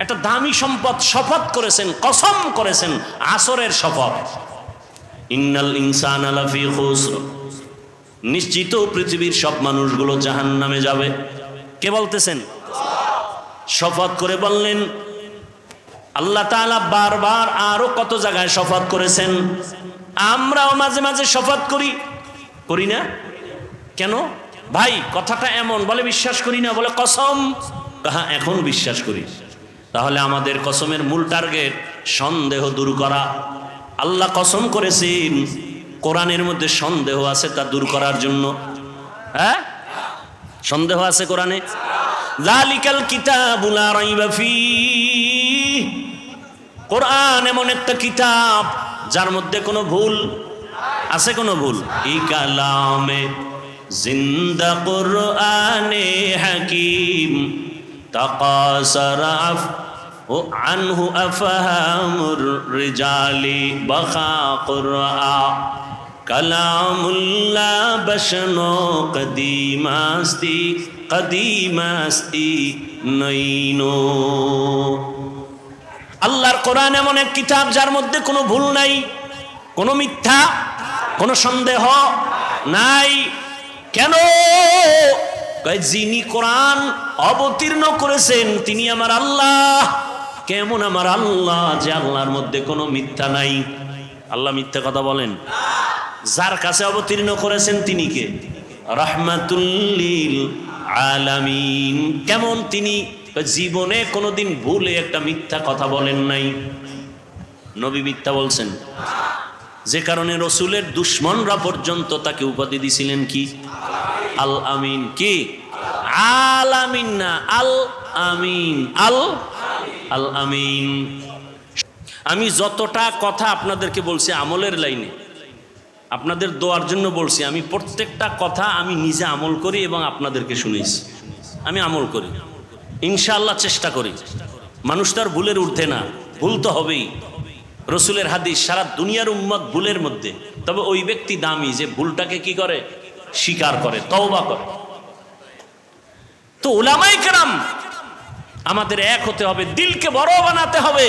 একটা দামি সম্পদ, শপথ করেছেন, কসম করেছেন আসরের শপথ। ইন্নাল ইনসানা লাফি খুসর, নিশ্চিত পৃথিবীর সব মানুষগুলো জাহান্নামে যাবে। কে বলতেছেন? শপথ করে বললেন। আল্লাহ তাআলা বারবার আরো কত জায়গায় শপথ করেছেন। আমরাও মাঝে মাঝে শপথ করি না কেন ভাই? কথাটা এমন, বলে বিশ্বাস করি না, বলে কসম, হ্যাঁ এখন বিশ্বাস করি। তাহলে আমাদের কসমের মূল টার্গেট সন্দেহ দূর করা। আল্লাহ কসম করেছেন, কোরআনের মধ্যে সন্দেহ আছে তা দূর করার জন্য। হ্যাঁ, সন্দেহ আছে কোরআনে। যালিকাল কিতাবু লা রাইবা ফীহ, কোরআন এমন একটা কিতাব যার মধ্যে কোনো ভুল আছে, কোনো ভুল। ই কালামে জিন্দা কুরআনে হাকিম তাকাসারা ও আনহু আফহামুর রিজালি বাখা কুরআ কালামুল্লাহ বশনো কদিমাস্তি নইনো। আল্লাহর কোরআন এমন এক কিতাব যার মধ্যে কোনো ভুল নাই, কোনো মিথ্যা, কোনো সন্দেহ নাই। কেন? যিনি কোরআন অবতীর্ণ করেছেন তিনি আমার আল্লাহ। কেমন আমার আল্লাহ? যে আল্লাহর মধ্যে কোনো মিথ্যা নাই। আল্লাহ মিথ্যা কথা বলেন? যার কাছে অবতীর্ণ করেছেন তিনি কে? রাহমাতুল লিল আলামিন। কেমন তিনি? জীবনে কোনোদিন ভুলে একটা মিথ্যা কথা বলেন নাই। নবী মিথ্যা বলছেন, যে কারণে রসুলের দুশ্মনরা পর্যন্ত তাকে উপাধি দিছিলেন কি? আল আমিন। কি? আল আমিন না, আল আমিন। আল আমিন। আমি যতটা কথা আপনাদেরকে বলছি আমলের লাইনে, আপনাদের দোয়ার জন্য বলছি, আমি প্রত্যেকটা কথা আমি নিজে আমল করি এবং আপনাদেরকে শুনেছি। আমি আমল করি, ইনশাআল্লাহ চেষ্টা করি। মানুষ তার ভুলের ঊর্ধ্বে না, ভুল তো হবেই। রসুলের হাদিস, সারা দুনিয়ার উম্মত ভুলের মধ্যে, তবে ওই ব্যক্তি দামি যে ভুলটাকে কি করে? স্বীকার করে, তওবা করে। তো উলামায়ে কেরাম আমাদের এক হতে হবে, দিলকে বড় বানাতে হবে।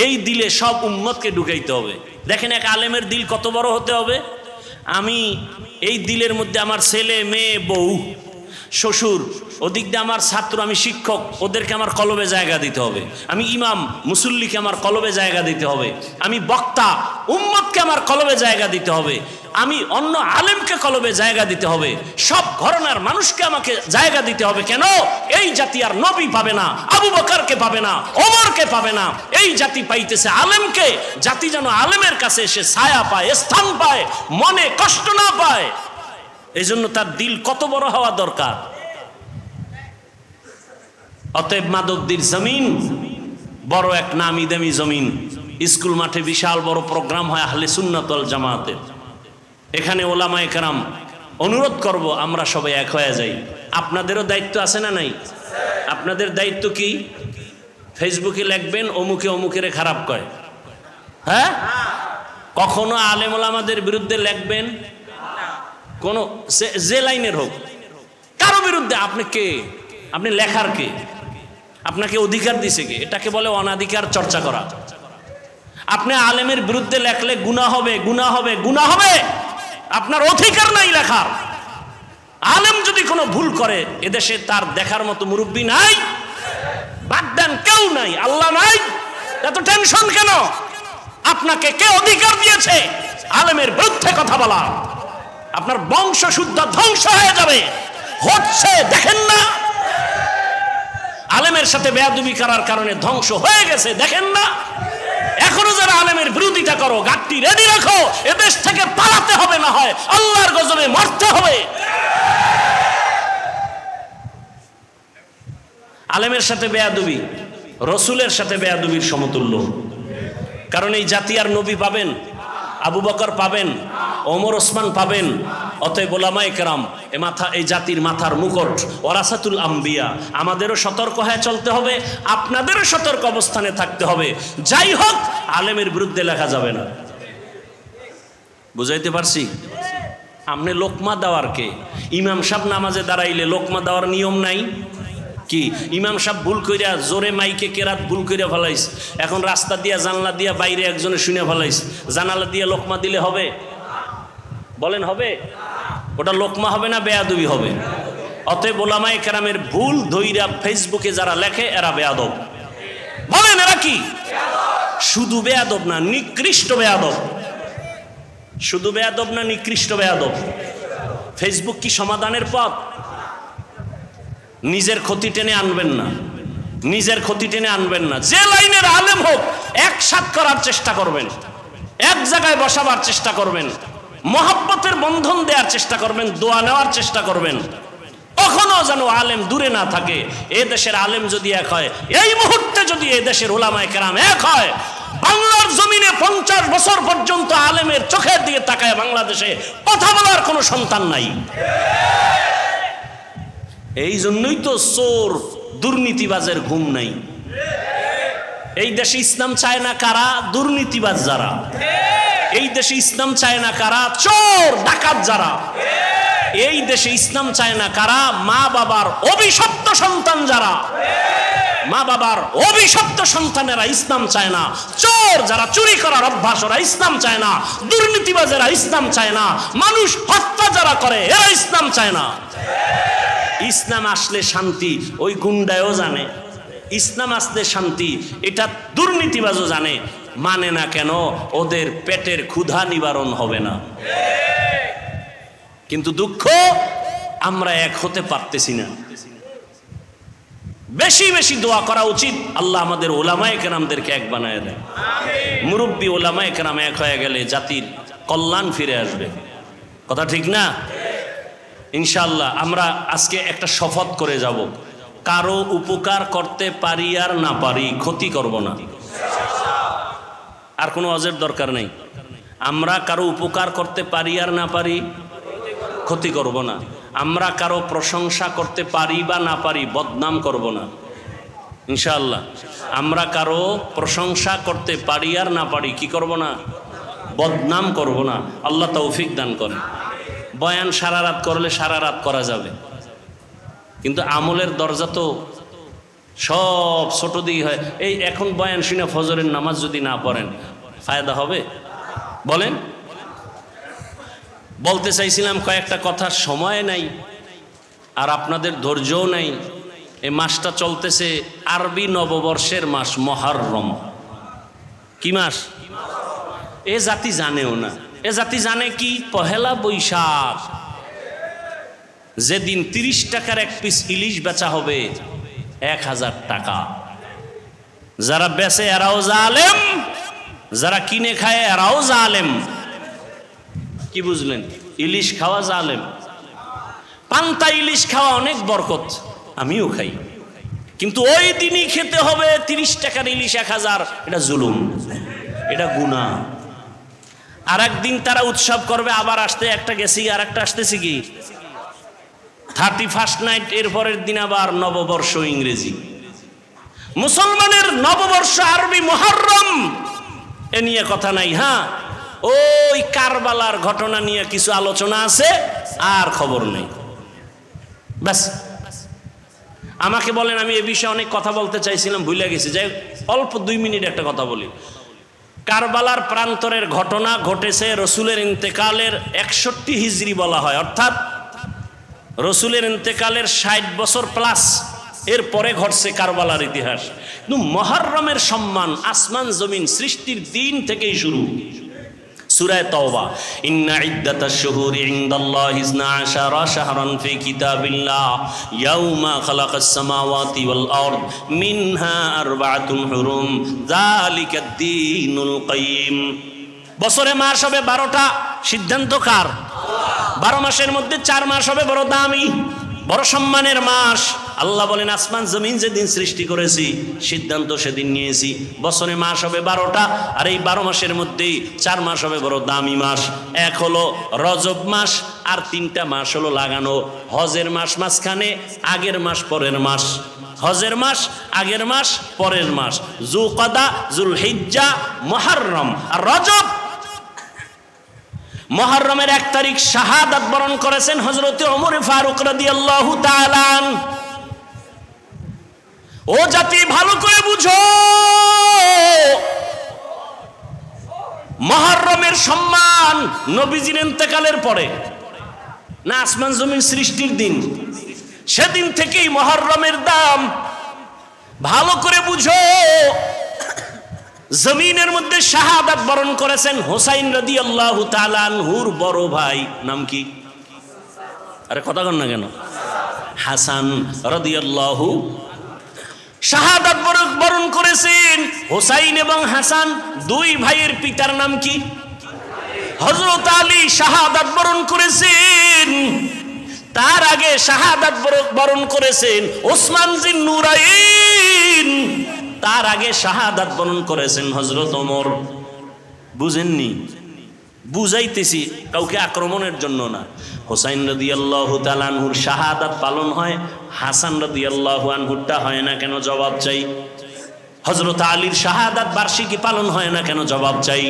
এই দিলে সব উম্মতকে ঢুকাইতে হবে। দেখেন এক আলেমের দিল কত বড় হতে হবে। আমি এই দিলের মধ্যে আমার ছেলে, মেয়ে, বউ, শ্বশুর, ওদিক দিয়ে আমার ছাত্র, আমি শিক্ষক, ওদেরকে আমার কলবে জায়গা দিতে হবে। আমি ইমাম, মুসল্লিকে আমার কলবে জায়গা দিতে হবে। আমি বক্তা, উম্মতকে আমার কলবে জায়গা দিতে হবে। আমি অন্য আলেমকে কলবে জায়গা দিতে হবে। সব ঘরানার মানুষকে আমাকে জায়গা দিতে হবে। কেন? এই জাতি আর নবী পাবে না, আবু বকরকে পাবে না, ওমরকে পাবে না। এই জাতি পাইতেছে আলেমকে। জাতি যেন আলেমের কাছে এসে ছায়া পায়, স্থান পায়, মনে কষ্ট না পায়। এই জন্য তার দিল কত বড় হওয়া দরকার। অতএব মাদকদির জমিন বড় এক নামি দামি জমিন। স্কুল মাঠে বিশাল বড় প্রোগ্রাম হয় আহলে সুন্নাত ওয়াল জামাতের। এখানে ওলামায়ে কেরাম অনুরোধ করব আমরা সবাই এক হয়ে যাই। আপনাদেরও দায়িত্ব আছে না নাই? আপনাদের দায়িত্ব কি? ফেসবুকে লিখবেন অমুকে অমুকের খারাপ কয়। হ্যাঁ, কখনো আলেম ওলামাদের বিরুদ্ধে লিখবেন, কোন যে লাইনের হোক, কারো বিরুদ্ধে। আপনি কে? আপনি লেখার কে? আপনাকে অধিকার দিছে কে? এটাকে বলে অনাধিকার চর্চা করা। আপনি আলেমের বিরুদ্ধে লেখলে গুনাহ হবে, গুনাহ হবে, গুনাহ হবে। আপনার অধিকার নাই লেখার। আলেম যদি কোনো ভুল করে, এদেশে তার দেখার মতো মুরব্বী নাই, বাদ দেন, কেউ নাই, আল্লাহ নাই। এত টেনশন কেন? আপনাকে কে অধিকার দিয়েছে আলেমের বিরুদ্ধে কথা বলা? আপনার বংশ শুদ্ধ ধ্বংস হয়ে যাবে। হচ্ছে, দেখেন না? আলেমের সাথে বেয়াদবি করার কারণে ধ্বংস হয়ে গেছে, দেখেন না? এখনো যারা আলেমের বিরোধিতা করো, গাঁটটি রেডি রাখো। এদেশ থেকে পালাতে হবে, না হয় আল্লাহর গজবে মরতে হবে। আলেমের সাথে বেয়াদবি রসুলের সাথে বেয়াদবির সমতুল্য। কারণ এই জাতি আর নবী পাবেন, আবু বকর পাবেন, ওমর ওসমান পাবেন। অতএব ওলামায়ে কেরাম এ মাথা, এই জাতির মাথার মুকুট, ওয়ারাসাতুল আম্বিয়া, আমাদেরও সতর্ক হয়ে চলতে হবে, আপনাদেরও সতর্ক অবস্থানে থাকতে হবে। যাই হোক, আলেমের বিরুদ্ধে লেখা যাবে না। বুঝাইতে পারছি? আপনি লোকমা দেওয়ার কে? ইমাম সাহেব নামাজে দাঁড়াইলে লোকমা দেওয়ার নিয়ম নাই কি? ইমাম সাহেব ভুল কইরা জোরে মাইকে কেরাত ভুল কইরা ফেলাইস, এখন রাস্তা দিয়া জানলা দিয়া বাইরে একজনে শুনে ফেলাইস, জানালা দিয়া লোকমা দিলে হবে? বলেন হবে? ওটা লোকমা হবে না বেয়াদবি হবে? অতএব ওলামায়ে কেরামের ভুল ধইরা ফেসবুকে যারা লেখে এরা বেয়াদব। বলেন এরা কি? শুধু বেয়াদব না, নিকৃষ্ট বেয়াদব। শুধু বেয়াদব না, নিকৃষ্ট বেয়াদব। ফেসবুক কি সমাধানের পথ? নিজের ক্ষতি টেনে আনবেন না, নিজের ক্ষতি টেনে আনবেন না। যে লাইনের আলেম হোক একসাথ করার চেষ্টা করবেন, এক জায়গায় বসাবার চেষ্টা করবেন, মহব্বতের বন্ধন দেওয়ার চেষ্টা করবেন, দোয়া নেওয়ার চেষ্টা করবেন। কখনো যেন আলেম দূরে না থাকে। এ দেশের আলেম যদি এক হয়, এই মুহূর্তে যদি এ দেশের উলামায়ে কেরাম এক হয়, বাংলার জমিনে 50 বছর পর্যন্ত আলেমের চোখের দিকে তাকায় বাংলাদেশে কথা বলার কোনো সন্তান নাই। এই জন্যই তো চোর দুর্নীতিবাজের ঘুম নাই। এই দেশে ইসলাম চায় না কারা? দুর্নীতিবাজ যারা। এই দেশে ইসলাম চায় না কারা? চোর ডাকাত যারা। এই দেশে ইসলাম চায় না কারা? মা বাবার অভিশপ্ত সন্তান যারা। মা বাবার অভিশপ্ত সন্তানেরা ইসলাম চায় না। চোর যারা, চুরি করার অভ্যাস, ওরা ইসলাম চায় না। দুর্নীতিবাজেরা ইসলাম চায় না। মানুষ হত্যা যারা করে এরা ইসলাম চায় না। ইসলাম আসলে শান্তি ওই গুন্ডায়ও জানে, ইসলাম আসলে শান্তি এটা দুর্নীতিবাজও জানে। মানে না কেন? ওদের পেটের ক্ষুধা নিবারণ হবে না। কিন্তু দুঃখ, আমরা এক হতে পারতেছি না। বেশি বেশি দোয়া করা উচিত, আল্লাহ আমাদের ওলামায়ে কেরামদেরকে এক বানায় দেয়। মুরব্বী ওলামায়ে কেরাম এক হয়ে গেলে জাতির কল্যাণ ফিরে আসবে। কথা ঠিক না? ইনশাআল্লাহ আমরা আজকে একটা শপথ করে যাব, কারো উপকার করতে পারি আর না পারি ক্ষতি করব না। আর কোনো অজের দরকার নেই। আমরা কারো উপকার করতে পারি আর না পারি ক্ষতি করব না। আমরা কারো প্রশংসা করতে পারি বা না পারি বদনাম করব না ইনশাআল্লাহ। আমরা কারো প্রশংসা করতে পারি আর না পারি কি করব না? বদনাম করব না। আল্লাহ তৌফিক দান করেন। বয়ান সারা রাত করলে সারা রাত করা যাবে, কিন্তু আমলের দরজা তো সব ছোট দিকে হয়। এই এখন বয়ান শুনে ফজরের নামাজ যদি না পড়েন ফায়দা হবে? বলেন। বলতে চাইছিলাম কয়েকটা কথা, সময় নাই আর আপনাদের ধৈর্যও নাই। এই মাসটা চলতেছে আরবি নববর্ষের মাস মুহররম। কি মাস? এ জাতি জানেও না। এ জাতি জানে কি? পহেলা বৈশাখ, যেদিন 30 টাকার এক পিস ইলিশ বেচা হবে 1000 টাকা। যারা বেচে এরাও জালেম, যারা কিনে খায় এরাও জালেম। কি বুঝলেন? ইলিশ খাওয়া জালেম। পান্তা ইলিশ খাওয়া অনেক বরকত, আমিও খাই, কিন্তু ওই দিনই খেতে হবে 30 টাকার ইলিশ 1000। এটা জুলুম, এটা গুনাহ। আর একদিন তারা উৎসব করবে, আবার আসতে একটা গেছি আর একটা আসতেছি কি 31st নাইট, এর পরের দিন আবার নববর্ষ ইংরেজি। মুসলমানের নববর্ষ আরবি মুহররম, এ নিয়ে কথা নাই। হ্যাঁ, ওই কারবালার ঘটনা নিয়ে কিছু আলোচনা আছে, আর খবর নেই। ব্যাস। আমাকে বলেন, আমি এ বিষয়ে অনেক কথা বলতে চাইছিলাম, ভুলে গেছি। যাই অল্প 2 মিনিট একটা কথা বলি। কারবালার প্রান্তরের ঘটনা ঘটেছে রসুলের ইন্তেকালের 61 হিজরি বলা হয়, অর্থাৎ রসুলের ইন্তেকালের 60 বছর প্লাস এর পরে ঘটছে কারবালার ইতিহাস। কিন্তু মুহররমের সম্মান আসমান জমিন সৃষ্টির দিন থেকেই শুরু। সূরা তাওবা, ইন্না ইদ্দাতাশ শুহুরি ইনদাল্লাহি 12 শাহরান ফি কিতাবিল্লাহ ইয়াউমা খালাকাস সামাওয়াতি ওয়াল আরদ মিনহা আরবাআতুন হুরুম যালিকাদ দীনুল কাইয়্যিম। বছরে মাস হবে 12টা, সিদ্ধান্ত কার? 12 মাসের মধ্যে 4 মাস হবে বড় দামি, বড় সম্মানের মাস। আল্লাহ বলেন আসমান জমিন যেদিন সৃষ্টি করেছি সিদ্ধান্ত সেদিন নিয়েছি বছরে মাস হবে 12টা, আর এই 12 মাসের মধ্যেই 4 মাস হবে বড় দামি মাস। এক হলো রজব মাস, আর 3টা মাস হলো লাগানো। হজের মাস মাঝখানে, আগের মাস পরের মাস। হজের মাস আগের মাস পরের মাস, যুলকাদা, যুলহিজ্জা, মুহররম আর রজব। মুহররমের 1 তারিখ শাহাদাত বরণ করেছেন হযরত ওমর ফারুক রাদিয়াল্লাহু তাআলা আনহু। ও জাতি ভালো করে বুঝো, মুহররমের সম্মান নবীজির ইন্তেকালের পরে না, আসমান জমিন সৃষ্টির দিন, সেদিন থেকেই মুহররমের দাম। ভালো করে বুঝো, জমিনের মধ্যে শাহাদাত বরণ করেছেন হুসাইন রাদিয়াল্লাহু তাআলা আনহুর বড় ভাই, নাম কি? আরে কথা কন না কেন? হাসান রাদিয়াল্লাহু শাহাদাত বরণ করেছেন। হুসাইন এবং হাসান 2 ভাইয়ের পিতার নাম কি? হযরত আলী শাহাদাত বরণ করেছেন। তার আগে শাহাদাত বরণ করেছেন ওসমান জিন নুরাইন। তার আগে শাহাদাত বরণ করেছেন হযরত ওমর। বুঝেননি? বুঝাইতেছি, কাউকে আক্রমণের জন্য না। হুসাইন রাদিয়াল্লাহু তাআলা আনহুর শাহাদাত পালন হয়, হাসান রাদিয়াল্লাহু আনহুরটা হয় না কেন? জবাব চাই। হযরত আলীর শাহাদাত বার্ষিকী পালন হয় না কেন? জবাব চাই।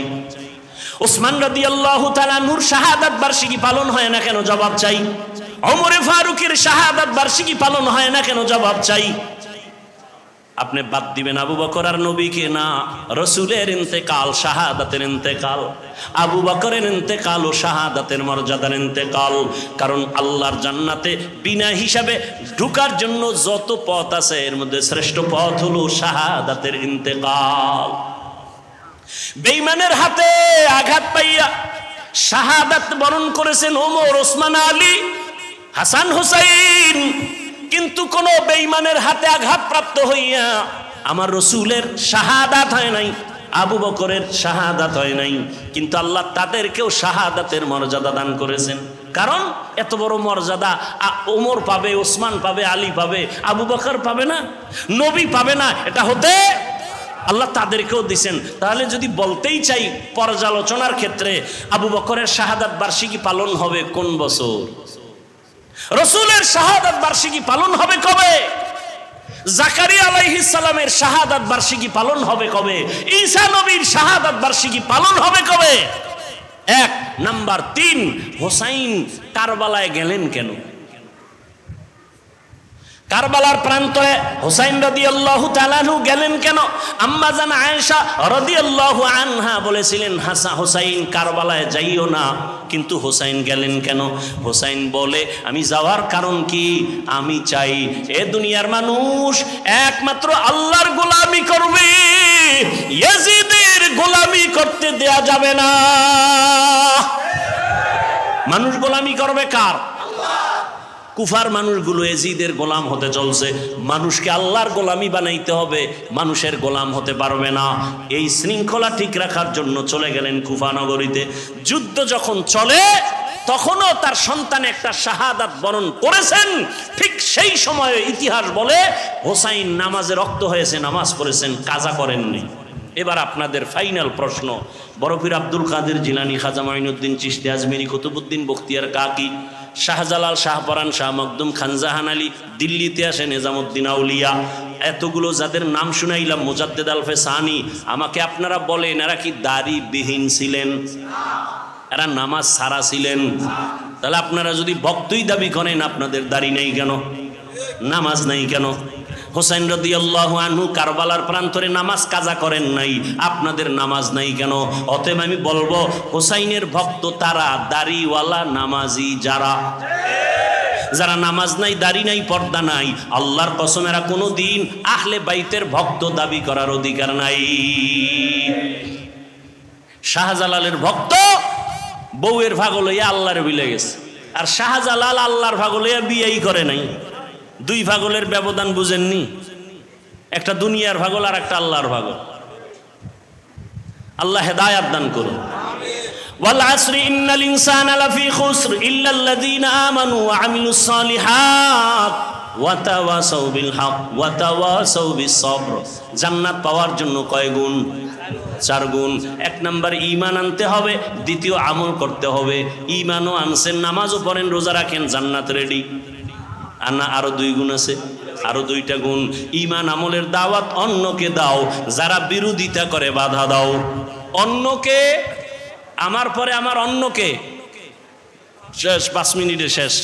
ওসমান রাদিয়াল্লাহু তাআলা আনহুর শাহাদাত বার্ষিকী পালন হয় না কেন? জবাব চাই। ওমর ফারুকের শাহাদাত বার্ষিকী পালন হয় না কেন? জবাব চাই। আপনি বাদ দিবেন আবু বকর আর নবীকে? না, রসুলের ইন্তেকাল শাহাদাতের ইন্তেকাল, আবু বকরের ইন্তেকাল ও শাহাদাতের মর্যাদার ইন্তেকাল। কারণ আল্লাহর জান্নাতে বিনা হিসাবে ঢোকার জন্য যত পথ আছে এর মধ্যে শ্রেষ্ঠ পথ হলো শাহাদাতের ইন্তেকাল। বেঈমানের হাতে আঘাত পাইয়া শাহাদাত বরণ করেছেন ওমর, ওসমান, আলী, হাসান, হুসাইন। কিন্তু কোন বেঈমানের হাতে আঘাতপ্রাপ্ত হইয়া আমার রসুলের শাহাদাত হয় নাই, আবু বকরের শাহাদাত হয় নাই। কিন্তু আল্লাহ তাদেরকেও শাহাদাতের মর্যাদা দান করেছেন। কারণ এত বড় মর্যাদা ওমর পাবে, ওসমান পাবে, আলী পাবে, আবু বকর পাবে না, নবী পাবে না। এটা হতে আল্লাহ তাদেরকেও দিছেন। তাহলে যদি বলতেই চাই পর্যালোচনার ক্ষেত্রে, আবু বকরের শাহাদাত বার্ষিকী পালন হবে কোন বছর? রসুলের শাহাদাত বার্ষিকী পালন হবে কবে? জাকারিয়া আলাইহিস সালামের শাহাদাত বার্ষিকী পালন হবে কবে? ঈসা নবীর শাহাদাত বার্ষিকী পালন হবে কবে? 1 নাম্বার 3, হুসাইন কারবালায় গেলেন কেন? কারবালার প্রান্তরে হুসাইন রাদিয়াল্লাহু তাআলা আনহু গেলেন কেন? আম্মা জান আয়েশা রাদিয়াল্লাহু আনহা বলেছিলেন, হুসাইন কারবালায় যাইও না। কিন্তু হুসাইন গেলেন কেন? হুসাইন বলে, আমি যাওয়ার কারণ কি? আমি চাই এ দুনিয়ার মানুষ একমাত্র আল্লাহর গোলামি করবে, ইয়াজিদের গোলামি করতে দেয়া যাবে না। মানুষ গোলামি করবে কার? কুফার মানুষগুলো এজিদের গোলাম হতে চলছে। মানুষকে আল্লাহর গোলামি বানাইতে হবে, মানুষের গোলাম হতে পারবে না। এই শৃঙ্খলা ঠিক রাখার জন্য চলে গেলেন কুফা নগরীতে। যুদ্ধ যখন চলে তখনও তার সন্তান একটা শাহাদাত বরণ করেছেন। ঠিক সেই সময়ে ইতিহাস বলে হুসাইন নামাজে রক্ত হয়েছে, নামাজ পড়েছেন, কাজা করেননি। এবার আপনাদের ফাইনাল প্রশ্ন, বরফির আব্দুল কাদের জিলানী, খাজা মাইনুদ্দিন চিশতি আজমেরি, কুতুবউদ্দিন বখতিয়ার কাকি, শাহজালাল, শাহপরান, শাহ মখদুম, খানজাহান আলী, দিল্লিতে আসে নিজামুদ্দিন আউলিয়া, এতগুলো যাদের নাম শুনাইলাম, মুজাদ্দেদ আলফে সানি, আমাকে আপনারা বলেন এরা কি দাড়িবিহীন ছিলেন? এরা নামাজ ছাড়া ছিলেন? তাহলে আপনারা যদি ভক্তই দাবি করেন, আপনাদের দাড়ি নেই কেন? নামাজ নাই কেন? হুসাইন রাদিয়াল্লাহু আনহু কারবালার প্রান্তরে নামাজ কাজা করেন নাই, আপনাদের নামাজ নাই কেন? অতএব আমি বলবো হুসাইনের ভক্ত তারা, দাড়িওয়ালা নামাজি যারা, যারা নামাজ নাই, দাড়ি নাই, পর্দা নাই, আল্লাহর কসম এরা কোনোদিন আহলে বাইতের ভক্ত দাবি করার অধিকার নাই। শাহজালালের ভক্ত বউয়ের ভাগ লইয়া আল্লাহর বিলে গেছে, আর শাহজালাল আল্লাহর ভাগ লইয়া বিয়েই করে নাই। 2 ভাগলের ব্যবধান বুঝেননি? একটা দুনিয়ার ভাগল আর একটা আল্লাহর ভাগল। আল্লাহ হেদায়াত দান করুন। ওয়াল আসরি ইন্নাল ইনসানা লাফি খুসর ইল্লাল্লাযীনা আমানু ওয়া আমিলুস সালিহাত ওয়া তাওয়াসাউ বিল হক ওয়া তাওয়াসাউ বিস সবর। জান্নাত পাওয়ার জন্য কয় গুণ? 4 গুণ। 1 নাম্বার ঈমান আনতে হবে, দ্বিতীয় আমল করতে হবে। ঈমানও আনছেন, নামাজও পড়েন, রোজা রাখেন, জান্নাত রেডি। আর না আরো 2 গুণ আছে, আরো 2টা গুণ। ঈমান আমলের দাওয়াত অন্যকে দাও, যারা বিরোধিতা করে বাধা দাও। অন্যকে, আমার পরে আমার অন্যকে, শেষ 5 মিনিটে শেষ।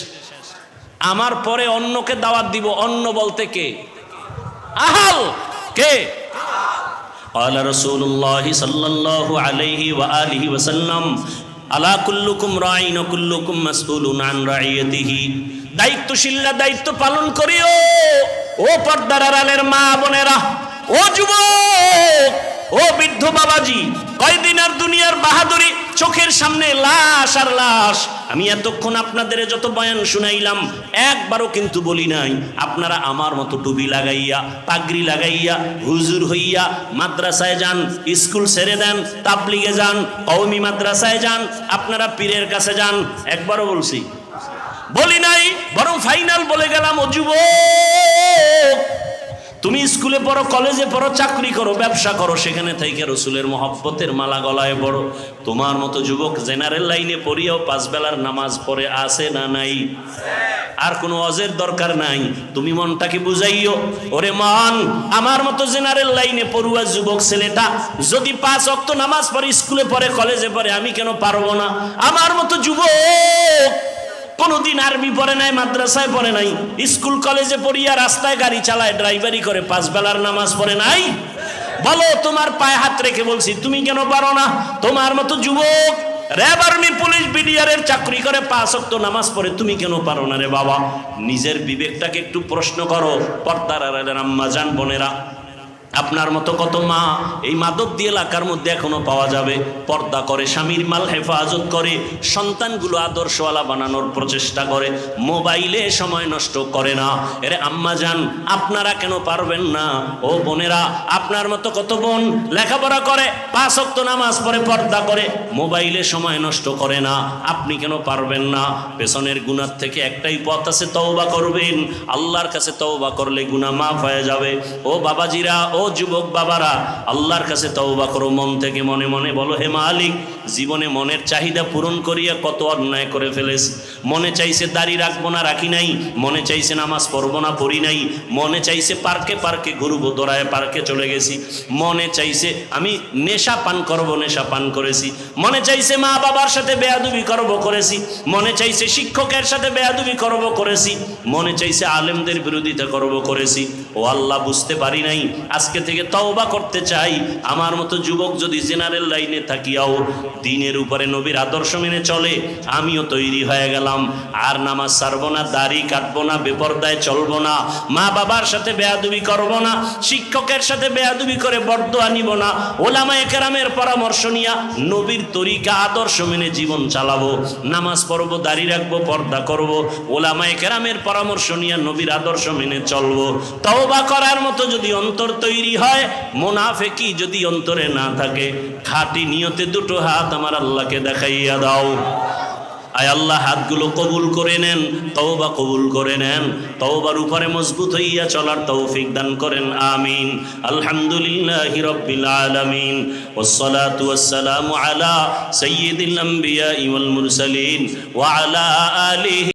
আমার পরে অন্যকে দাওয়াত দিব। অন্য বলতে কে? আহাল। কে? قال رسول الله صلى الله عليه وآله وسلم আলা কুল্লুকুম রাঈন ওয়া কুল্লুকুম মাসউলুন আন রাইয়াতিহি। দায়িত্বশীলরা দায়িত্ব পালন করিও। ও পর্দার আড়ালের মা বোনেরা, ও যুবক, ও বৃদ্ধ বাবাজি, কয়দিন আর দুনিয়ার বাহাদুরি, চোখের সামনে লাশ আর লাশ। আমি এতক্ষণ আপনাদের যত বয়ান শুনাইলাম, একবারও কিন্তু বলি নাই আপনারা আমার মতো টুপি লাগাইয়া, পাগড়ি লাগাইয়া, হুজুর হইয়া মাদ্রাসায় যান, স্কুল ছেড়ে দেন, তাবলিগে যান, কওমি মাদ্রাসায় যান, আপনারা পীরের কাছে যান। একবারও বলছি? বলি নাই। বরং ফাইনাল বলে গেলাম, ও যুবক, তুমি স্কুলে পড়ো, কলেজে পড়ো, চাকরি করো, ব্যবসা করো, সেখানে থেকে রসুলের মহব্বতের মালা গলায় পড়ো। তোমার মতো যুবক জেনারেল লাইনে পড়িয়াও 5 বেলার নামাজ পড়ে আছে না নাই? আর কোনো অজের দরকার নাই। তুমি মনটাকে বুঝাইও, ওরে মন, আমার মতো জেনারেল লাইনে পড়ুয়া যুবক ছেলেটা যদি 5 ওয়াক্ত নামাজ পড়ে, স্কুলে পড়ে, কলেজে পড়ে, আমি কেন পারবো না? আমার মতো যুবক কোনদিন আরবি পড়ে নাই, মাদ্রাসায় পড়ে নাই, স্কুল কলেজে পড়িয়া রাস্তায় গাড়ি চালায়, ড্রাইভারি করে, 5 বেলার নামাজ পড়ে নাই? বলো, তোমার পায়ে হাত রেখে বলছি, তুমি কেন পারো না? তোমার মতো যুবক র্যাব, আর্মি, পুলিশ, বিডিআরের চাকরি করে, 5 ওয়াক্ত নামাজ পড়ে, তুমি কেন পারো না রে বাবা? নিজের বিবেকটাকে একটু প্রশ্ন করো। পর্দার আড়ালের আম্মা জান, বোনেরা, আপনার মতো কত মা এই মাদক দিয়ে এলাকার মধ্যে এখনো পাওয়া যাবে। পর্দা করে, স্বামীর মাল হেফাজত করে, সন্তানগুলো আদর্শওয়ালা বানানোর প্রচেষ্টা করে, মোবাইলে সময় নষ্ট করে না। এরে আম্মা জান, আপনারা কেন পারবেন না? ও বোনেরা, আপনার মতো কত বোন লেখাপড়া করে, 5 ওয়াক্ত নামাজ পড়ে, পর্দা করে, মোবাইলে সময় নষ্ট করে না। আপনি কেন পারবেন না? পেছনের গুনাহ থেকে একটাই পথ আছে, তওবা করবেন। আল্লাহর কাছে তওবা করলে গুনাহ মাফ হয়ে যাবে। ও বাবাজিরা, ও যুবক বাবারা, আল্লাহর কাছে তওবা করো মন থেকে, মনে মনে বলো, হে মালিক, জীবনে মনের চাহিদা পূরণ করিয়া কত অন্যায় করে ফেলেছি। মনে চাইছে দাড়ি রাখবো না, রাখি নাই। মনে চাইছে নামাজ পড়বো না, পড়ি নাই। মনে চাইছে পার্কে পার্কে ঘুরবো, দৌড়ায় পার্কে চলে গেছি। মনে চাইছে আমি নেশা পান করবো, নেশা পান করেছি। মনে চাইছে মা বাবার সাথে বেয়াদবি করবো, করেছি। মনে চাইছে শিক্ষকের সাথে বেয়াদবি করবো, করেছি। মনে চাইছে আলেমদের বিরোধিতা করবো, করেছি। ও আল্লাহ, বুঝতে পারি নাই, আজকে থেকে তওবা করতে চাই। আমার মতো যুবক যদি জেনারেল লাইনে থাকিয়াও দ্বীনের উপরে নবীর আদর্শ মেনে চলে, আমিও তৈরি হয়ে গেলাম। আর নামাজ ছাড়বো না, দাড়ি কাটবো না, বেপরদায় চলবো না, মা বাবার সাথে বেয়াদবি করবো না, শিক্ষকের সাথে বেয়াদবি করে বরদোয়া নিব না, ওলামায়ে কেরামের পরামর্শ নিয়া নবীর তরিকা আদর্শ মেনে জীবন চালাবো। নামাজ পড়বো, দাড়ি রাখবো, পর্দা করবো, ওলামায়ে কেরামের পরামর্শ নিয়া নবীর আদর্শ মেনে চলবো। তওবা করার মতো যদি অন্তর তৈরি হয়, মুনাফিকি যদি অন্তরে না থাকে, খাঁটি নিয়তে 2টো হাত আমার আল্লাহকে দেখাইয়া দাও। আয় আল্লাহ, হাতগুলো কবুল করে নেন, তওবা কবুল করে নেন, তওবার উপরে মজবুত হইয়া চলার তৌফিক দান করেন, আমিন। আলহামদুলিল্লাহি রাব্বিল আলামিন, ওয়াসসালাতু ওয়াসসালামু আলা সাইয়্যিদিল আমবিয়া ওয়াল মুরসালিন ওয়া আলা আলিহি